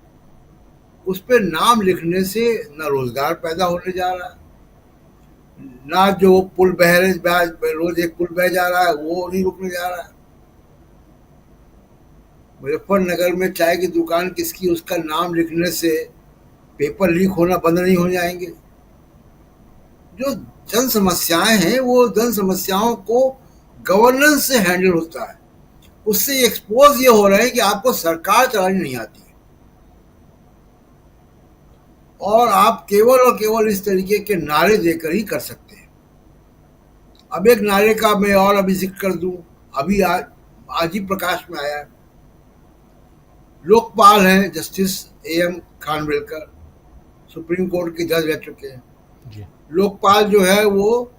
उस पे नाम लिखने से न रोजगार पैदा होने जा रहा है, ना जो पुल रोज एक पुल बह जा रहा है वो नहीं रुकने जा रहा है। मुजफ्फरनगर में चाय की दुकान किसकी, उसका नाम लिखने से पेपर लीक होना बंद नहीं हो जाएंगे। जो जन समस्याएं हैं, वो जन समस्याओं को गवर्नेंस से हैंडल होता है। उससे एक्सपोज ये हो रहा है कि आपको सरकार चलानी नहीं आती है, और आप केवल और केवल इस तरीके के नारे देकर ही कर सकते हैं। अब एक नारे का मैं और अभी जिक्र कर दूं, अभी आज ही प्रकाश में आया। लोकपाल हैं justice AM Khanwilkar, supreme court के जज रह चुके हैं। लोकपाल जो है वो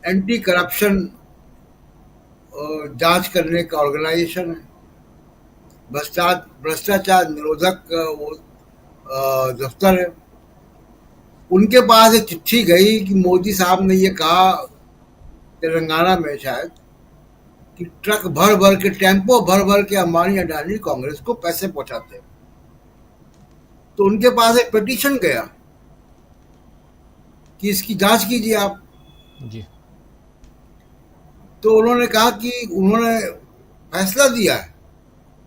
एंटी करप्शन जांच करने का ऑर्गेनाइजेशन है, भ्रष्टाचार निरोधक वो दफ्तर है, उनके पास एक चिट्ठी गई कि मोदी साहब ने ये कहा, तेलंगाना में शायद, कि ट्रक भर भर के, टेम्पो भर भर के अंबानी अडानी कांग्रेस को पैसे पहुंचाते हैं। तो उनके पास एक पिटीशन गया कि इसकी जांच कीजिए आप जी। तो उन्होंने कहा कि उन्होंने फैसला दिया है,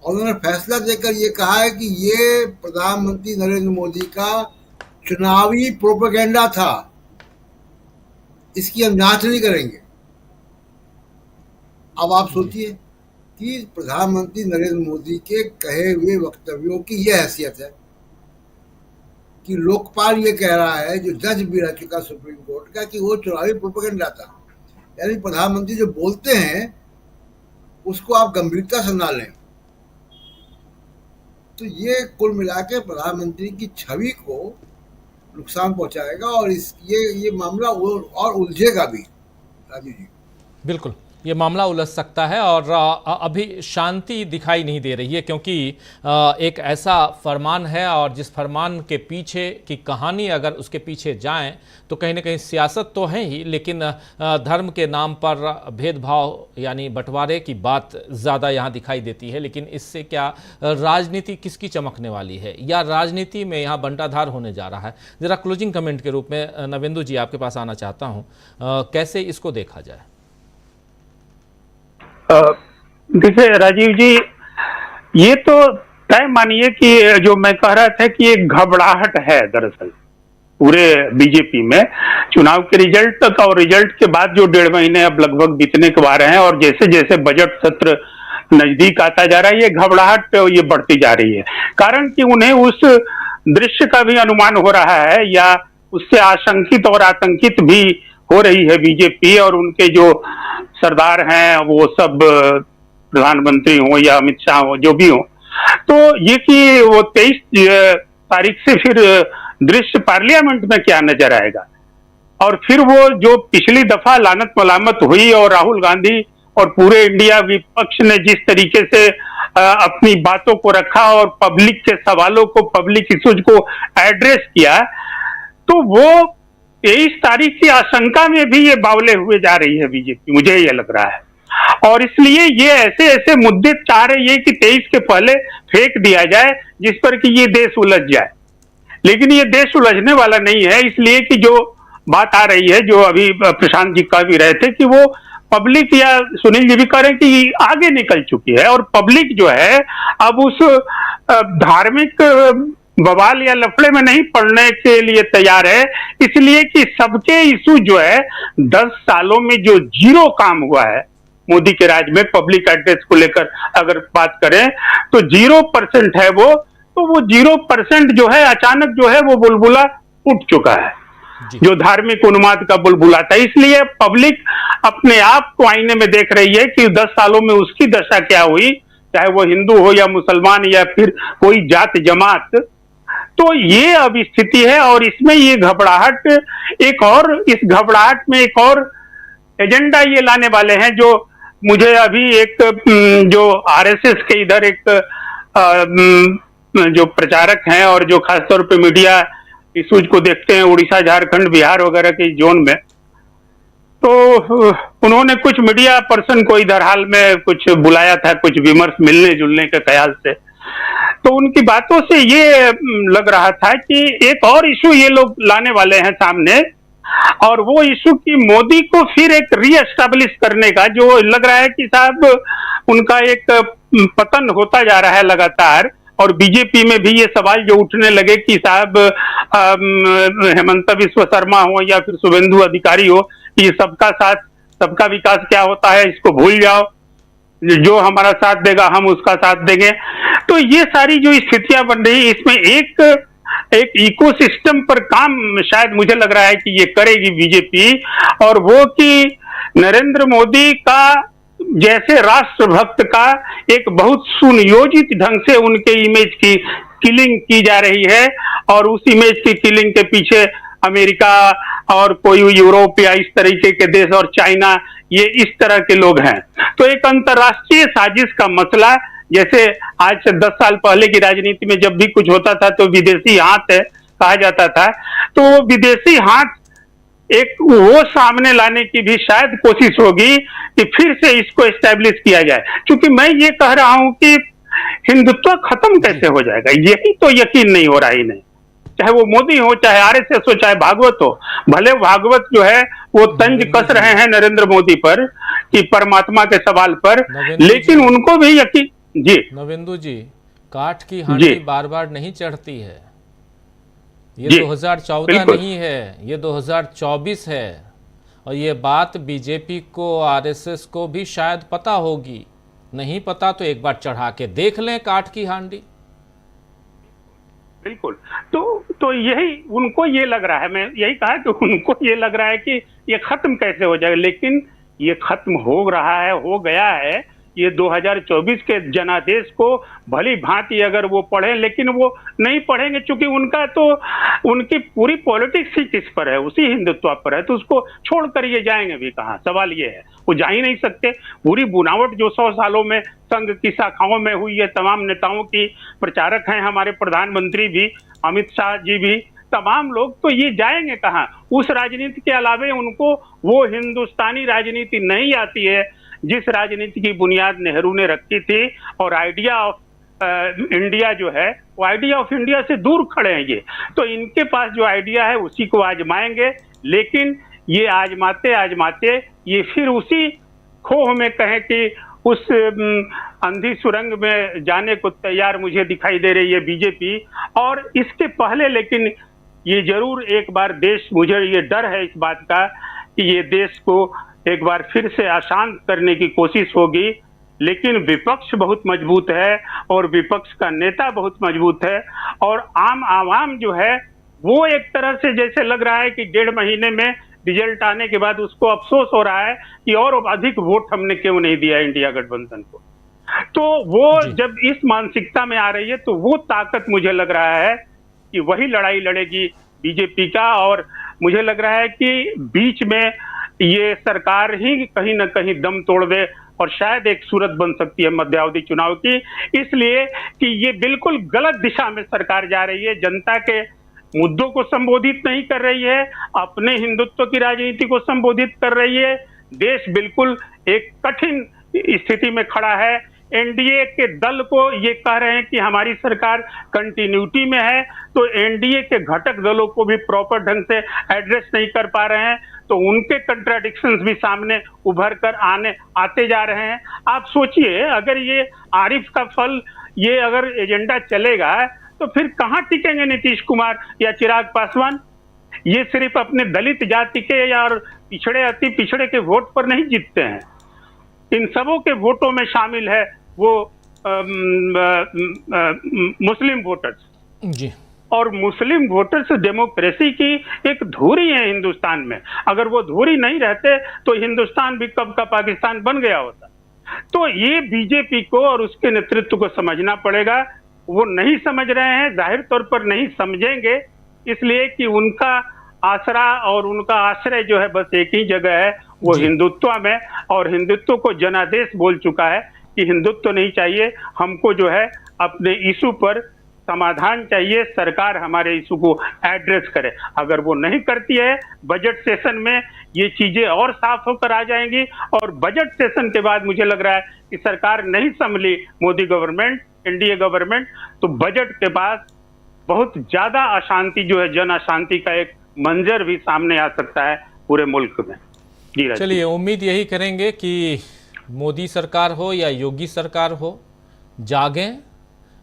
और उन्होंने फैसला देकर ये कहा है कि ये प्रधानमंत्री नरेंद्र मोदी का चुनावी प्रोपेगेंडा था, इसकी हम जांच नहीं करेंगे। अब आप सोचिए कि प्रधानमंत्री नरेंद्र मोदी के कहे हुए वक्तव्यों की यह हैसियत है कि लोकपाल ये कह रहा है, जो जज भी रह चुका सुप्रीम कोर्ट का, कि वो चुनावी प्रोपेगेंडा था। यानी प्रधानमंत्री जो बोलते हैं उसको आप गंभीरता से ना लें। तो ये कुल मिला के प्रधानमंत्री की छवि को नुकसान पहुंचाएगा, और ये मामला और उलझेगा भी, राजू जी। बिल्कुल, ये मामला उलझ सकता है और अभी शांति दिखाई नहीं दे रही है, क्योंकि एक ऐसा फरमान है और जिस फरमान के पीछे की कहानी अगर उसके पीछे जाएं तो कहीं ना कहीं सियासत तो है ही, लेकिन धर्म के नाम पर भेदभाव यानी बंटवारे की बात ज़्यादा यहाँ दिखाई देती है। लेकिन इससे क्या राजनीति किसकी चमकने वाली है, या राजनीति में यहाँ बंटाधार होने जा रहा है? ज़रा क्लोजिंग कमेंट के रूप में नवेंदु जी आपके पास आना चाहता हूँ, कैसे इसको देखा जाए? देखिए राजीव जी, ये तो तय मानिए कि जो मैं कह रहा था कि एक घबराहट है दरअसल पूरे बीजेपी में चुनाव के रिजल्ट तक, और रिजल्ट के बाद जो 1.5 महीने अब लगभग बीतने के बाद हैं, और जैसे जैसे बजट सत्र नजदीक आता जा रहा है, ये घबराहट ये बढ़ती जा रही है। कारण कि उन्हें उस दृश्य का भी अनुमान हो रहा है, या उससे आशंकित और आतंकित भी हो रही है बीजेपी, और उनके जो सरदार हैं वो सब प्रधानमंत्री हो या अमित शाह हो, जो भी हो, तो ये कि वो 23 तारीख से फिर दृश्य पार्लियामेंट में क्या नजर आएगा, और फिर वो जो पिछली दफा लानत मलामत हुई और राहुल गांधी और पूरे इंडिया विपक्ष ने जिस तरीके से अपनी बातों को रखा और पब्लिक के सवालों को, पब्लिक इश्यूज को एड्रेस किया, तो वो 23 तारीख की आशंका में भी ये बावले हुए जा रही है बीजेपी, मुझे ये लग रहा है। और इसलिए ये ऐसे ऐसे मुद्दे चाह रही है कि 23 के पहले फेंक दिया जाए, जिस पर कि ये देश उलझ जाए। लेकिन ये देश उलझने वाला नहीं है, इसलिए कि जो बात आ रही है, जो अभी प्रशांत जी कह भी रहे थे, कि वो पब्लिक, या सुनील जी भी कह रहे हैं कि आगे निकल चुकी है, और पब्लिक जो है अब उस धार्मिक बवाल या लफड़े में नहीं पड़ने के लिए तैयार है, इसलिए कि सबके इशू जो है 10 सालों में जो जीरो काम हुआ है मोदी के राज में, पब्लिक एड्रेस को लेकर अगर बात करें तो 0% है वो, तो वो 0% जो है अचानक जो है वो बुलबुला उठ चुका है, जो धार्मिक उन्माद का बुलबुला था। इसलिए पब्लिक अपने आप को आईने में देख रही है कि 10 सालों में उसकी दशा क्या हुई, चाहे वो हिंदू हो या मुसलमान या फिर कोई जात जमात। तो ये अब स्थिति है, और इसमें ये घबराहट एक और, इस घबराहट में एक और एजेंडा ये लाने वाले हैं, जो मुझे अभी एक जो आरएसएस के इधर एक जो प्रचारक हैं और जो खासतौर पे मीडिया इश्यूज को देखते हैं उड़ीसा, झारखंड, बिहार वगैरह के जोन में, तो उन्होंने कुछ मीडिया पर्सन को इधर हाल में कुछ बुलाया था, कुछ विमर्श मिलने जुलने के ख्याल से। तो उनकी बातों से ये लग रहा था कि एक और इशू ये लोग लाने वाले हैं सामने, और वो इशू की मोदी को फिर एक रीएस्टैब्लिश करने का, जो लग रहा है कि साहब उनका एक पतन होता जा रहा है लगातार, और बीजेपी में भी ये सवाल जो उठने लगे कि साहब हेमंत बिस्व शर्मा हो या फिर शुभेंदु अधिकारी हो, ये सबका साथ सबका विकास क्या होता है, इसको भूल जाओ, जो हमारा साथ देगा हम उसका साथ देंगे। तो ये सारी जो स्थितियां बन रही है, इसमें एक इकोसिस्टम पर काम शायद मुझे लग रहा है कि ये करेगी बीजेपी, और वो कि नरेंद्र मोदी का जैसे राष्ट्रभक्त का एक बहुत सुनियोजित ढंग से उनके इमेज की किलिंग की जा रही है, और उस इमेज की किलिंग के पीछे अमेरिका और कोई यूरोप या इस तरीके के देश और चाइना, ये इस तरह के लोग हैं। तो एक अंतर्राष्ट्रीय साजिश का मसला जैसे आज से 10 साल पहले की राजनीति में जब भी कुछ होता था तो विदेशी हाथ है कहा जाता था, तो विदेशी हाथ एक वो सामने लाने की भी शायद कोशिश होगी कि फिर से इसको एस्टेब्लिश किया जाए। क्योंकि मैं ये कह रहा हूं कि हिंदुत्व खत्म कैसे हो जाएगा, यही तो यकीन नहीं हो रहा ही नहीं। चाहे वो मोदी हो, चाहे आरएसएस हो, चाहे भागवत हो। भले भागवत जो है वो तंज कस रहे हैं नरेंद्र मोदी पर कि परमात्मा के सवाल पर, लेकिन उनको भी यकीन। जी नवेंदु जी, काठ की हांडी बार बार नहीं चढ़ती है। ये 2014 नहीं है, ये 2024 है। और ये बात बीजेपी को, आरएसएस को भी शायद पता होगी। नहीं पता तो एक बार चढ़ा के देख लें काठ की हांडी। बिल्कुल। तो यही उनको ये लग रहा है, मैं यही कहा कि उनको ये लग रहा है कि ये खत्म कैसे हो जाएगा, लेकिन ये खत्म हो रहा है, हो गया है। ये 2024 के जनादेश को भली भांति अगर वो पढ़ें, लेकिन वो नहीं पढ़ेंगे क्योंकि उनका तो उनकी पूरी पॉलिटिक्स ही किस पर है, उसी हिंदुत्व पर है। तो उसको छोड़कर ये जाएंगे भी कहाँ, सवाल ये है। वो जा ही नहीं सकते। पूरी बुनावट जो 100 सालों में संघ की शाखाओं में हुई है, तमाम नेताओं की प्रचारक हैं हमारे प्रधानमंत्री भी, अमित शाह जी भी, तमाम लोग, तो ये जाएंगे कहाँ। उस राजनीति के अलावे उनको वो हिंदुस्तानी राजनीति नहीं आती है जिस राजनीति की बुनियाद नेहरू ने रखी थी। और आइडिया ऑफ इंडिया जो है वो आइडिया ऑफ इंडिया से दूर खड़े हैं ये। तो इनके पास जो आइडिया है उसी को आजमाएंगे, लेकिन ये आजमाते आजमाते ये फिर उसी खोह में कहें कि उस अंधी सुरंग में जाने को तैयार मुझे दिखाई दे रही है बीजेपी। और इसके पहले लेकिन ये जरूर एक बार देश, मुझे ये डर है इस बात का कि ये देश को एक बार फिर से अशांत करने की कोशिश होगी। लेकिन विपक्ष बहुत मजबूत है और विपक्ष का नेता बहुत मजबूत है। और आम आवाम जो है वो एक तरह से जैसे लग रहा है कि 1.5 महीने में रिजल्ट आने के बाद उसको अफसोस हो रहा है कि और अधिक वोट हमने क्यों नहीं दिया इंडिया गठबंधन को। तो वो जब इस मानसिकता में आ रही है तो वो ताकत मुझे लग रहा है कि वही लड़ाई लड़ेगी बीजेपी का। और मुझे लग रहा है कि बीच में ये सरकार ही कहीं ना कहीं दम तोड़ दे और शायद एक सूरत बन सकती है मध्यावधि चुनाव की, इसलिए कि ये बिल्कुल गलत दिशा में सरकार जा रही है। जनता के मुद्दों को संबोधित नहीं कर रही है, अपने हिंदुत्व की राजनीति को संबोधित कर रही है। देश बिल्कुल एक कठिन स्थिति में खड़ा है। एनडीए के दल को ये कह रहे हैं कि हमारी सरकार कंटिन्यूटी में है, तो एनडीए के घटक दलों को भी प्रॉपर ढंग से एड्रेस नहीं कर पा रहे हैं, तो उनके कंट्राडिक्शंस भी सामने उभर कर आते जा रहे हैं। आप सोचिए, अगर ये आरिफ का फल, ये अगर एजेंडा चलेगा तो फिर कहां टिकेंगे नीतीश कुमार या चिराग पासवान। ये सिर्फ अपने दलित जाति के या पिछड़े, अति पिछड़े के वोट पर नहीं जीतते हैं, इन सबों के वोटों में शामिल है वो मुस्लिम वोटर्स जी। और मुस्लिम वोटर्स डेमोक्रेसी की एक धुरी है हिंदुस्तान में। अगर वो धुरी नहीं रहते तो हिंदुस्तान भी कब का पाकिस्तान बन गया होता। तो ये बीजेपी को और उसके नेतृत्व को समझना पड़ेगा। वो नहीं समझ रहे हैं, जाहिर तौर पर नहीं समझेंगे, इसलिए कि उनका आसरा और उनका आश्रय जो है बस एक ही जगह है, वो हिंदुत्व में। और हिंदुत्व को जनादेश बोल चुका है कि हिंदुत्व नहीं चाहिए हमको, जो है अपने इशू पर समाधान चाहिए, सरकार हमारे इशू को एड्रेस करे। अगर वो नहीं करती है, बजट सेशन में ये चीजें और साफ होकर आ जाएंगी। और बजट सेशन के बाद मुझे लग रहा है कि सरकार नहीं संभली मोदी गवर्नमेंट, एनडीए गवर्नमेंट, तो बजट के बाद बहुत ज्यादा अशांति जो है, जन अशांति का एक मंजर भी सामने आ सकता है पूरे मुल्क में। जी चलिए, उम्मीद यही करेंगे कि मोदी सरकार हो या योगी सरकार हो, जागें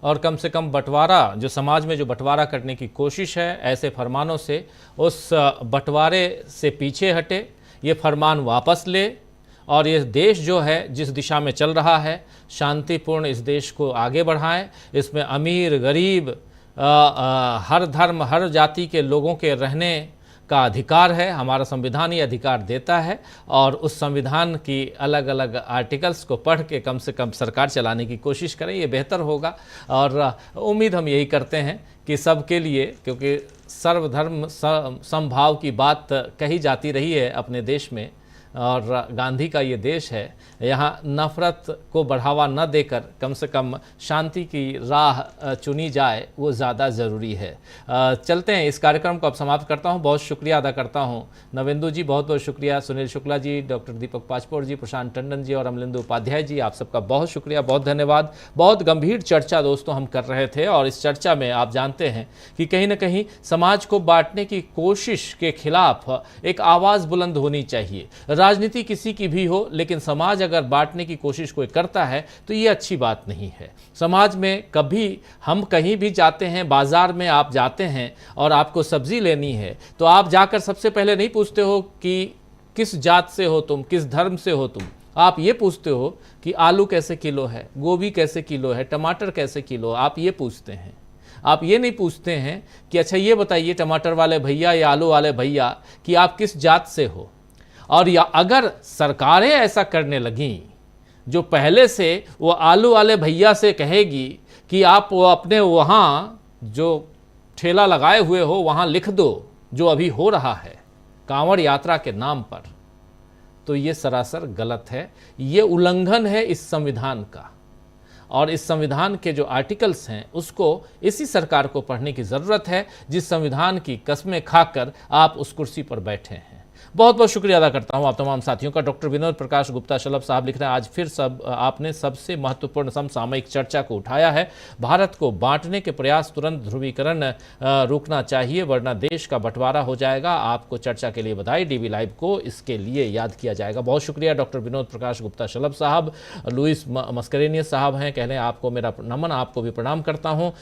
और कम से कम बंटवारा, जो समाज में जो बंटवारा करने की कोशिश है ऐसे फरमानों से, उस बंटवारे से पीछे हटे, ये फरमान वापस ले और ये देश जो है जिस दिशा में चल रहा है, शांतिपूर्ण इस देश को आगे बढ़ाएं। इसमें अमीर गरीब, हर धर्म हर जाति के लोगों के रहने का अधिकार है, हमारा संविधान ये अधिकार देता है। और उस संविधान की अलग अलग आर्टिकल्स को पढ़ के कम से कम सरकार चलाने की कोशिश करें, ये बेहतर होगा। और उम्मीद हम यही करते हैं कि सबके लिए, क्योंकि सर्वधर्म समभाव की बात कही जाती रही है अपने देश में, और गांधी का ये देश है, यहाँ नफ़रत को बढ़ावा न देकर कम से कम शांति की राह चुनी जाए, वो ज़्यादा ज़रूरी है। चलते हैं, इस कार्यक्रम को अब समाप्त करता हूँ। बहुत शुक्रिया अदा करता हूँ नवेंदु जी, बहुत बहुत शुक्रिया, सुनील शुक्ला जी, डॉक्टर दीपक पाचपोर जी, प्रशांत टंडन जी और अमलेंदु उपाध्याय जी, आप सबका बहुत शुक्रिया, बहुत धन्यवाद। बहुत गंभीर चर्चा दोस्तों हम कर रहे थे और इस चर्चा में आप जानते हैं कि कहीं ना कहीं समाज को बांटने की कोशिश के खिलाफ एक आवाज़ बुलंद होनी चाहिए। राजनीति किसी की भी हो, लेकिन समाज अगर बांटने की कोशिश कोई करता है तो ये अच्छी बात नहीं है। समाज में कभी हम कहीं भी जाते हैं, बाजार में आप जाते हैं और आपको सब्जी लेनी है तो आप जाकर सबसे पहले नहीं पूछते हो कि किस जात से हो तुम, किस धर्म से हो तुम। आप ये पूछते हो कि आलू कैसे किलो है, गोभी कैसे किलो है, टमाटर कैसे किलो, आप ये पूछते हैं। आप ये नहीं पूछते हैं कि अच्छा ये बताइए टमाटर वाले भैया या आलू वाले भैया कि आप किस जात से हो। और या अगर सरकारें ऐसा करने लगीं, जो पहले से वो आलू वाले भैया से कहेगी कि आप वो अपने वहाँ जो ठेला लगाए हुए हो वहाँ लिख दो जो अभी हो रहा है कांवड़ यात्रा के नाम पर, तो ये सरासर गलत है। ये उल्लंघन है इस संविधान का, और इस संविधान के जो आर्टिकल्स हैं उसको इसी सरकार को पढ़ने की ज़रूरत है जिस संविधान की कस्में खाकर आप उस कुर्सी पर बैठे हैं। बहुत बहुत शुक्रिया अदा करता हूं आप तमाम साथियों का। डॉक्टर विनोद प्रकाश गुप्ता शलभ साहब लिख रहे हैं, आज फिर आपने सबसे महत्वपूर्ण समसामयिक चर्चा को उठाया है। भारत को बांटने के प्रयास, तुरंत ध्रुवीकरण रोकना चाहिए वरना देश का बंटवारा हो जाएगा। आपको चर्चा के लिए बधाई, डीवी लाइव को इसके लिए याद किया जाएगा। बहुत शुक्रिया डॉक्टर विनोद प्रकाश गुप्ता शलभ साहब। लुइस मस्करेनियस साहब हैं, कह रहे हैं आपको मेरा नमन, आपको भी प्रणाम करता हूँ।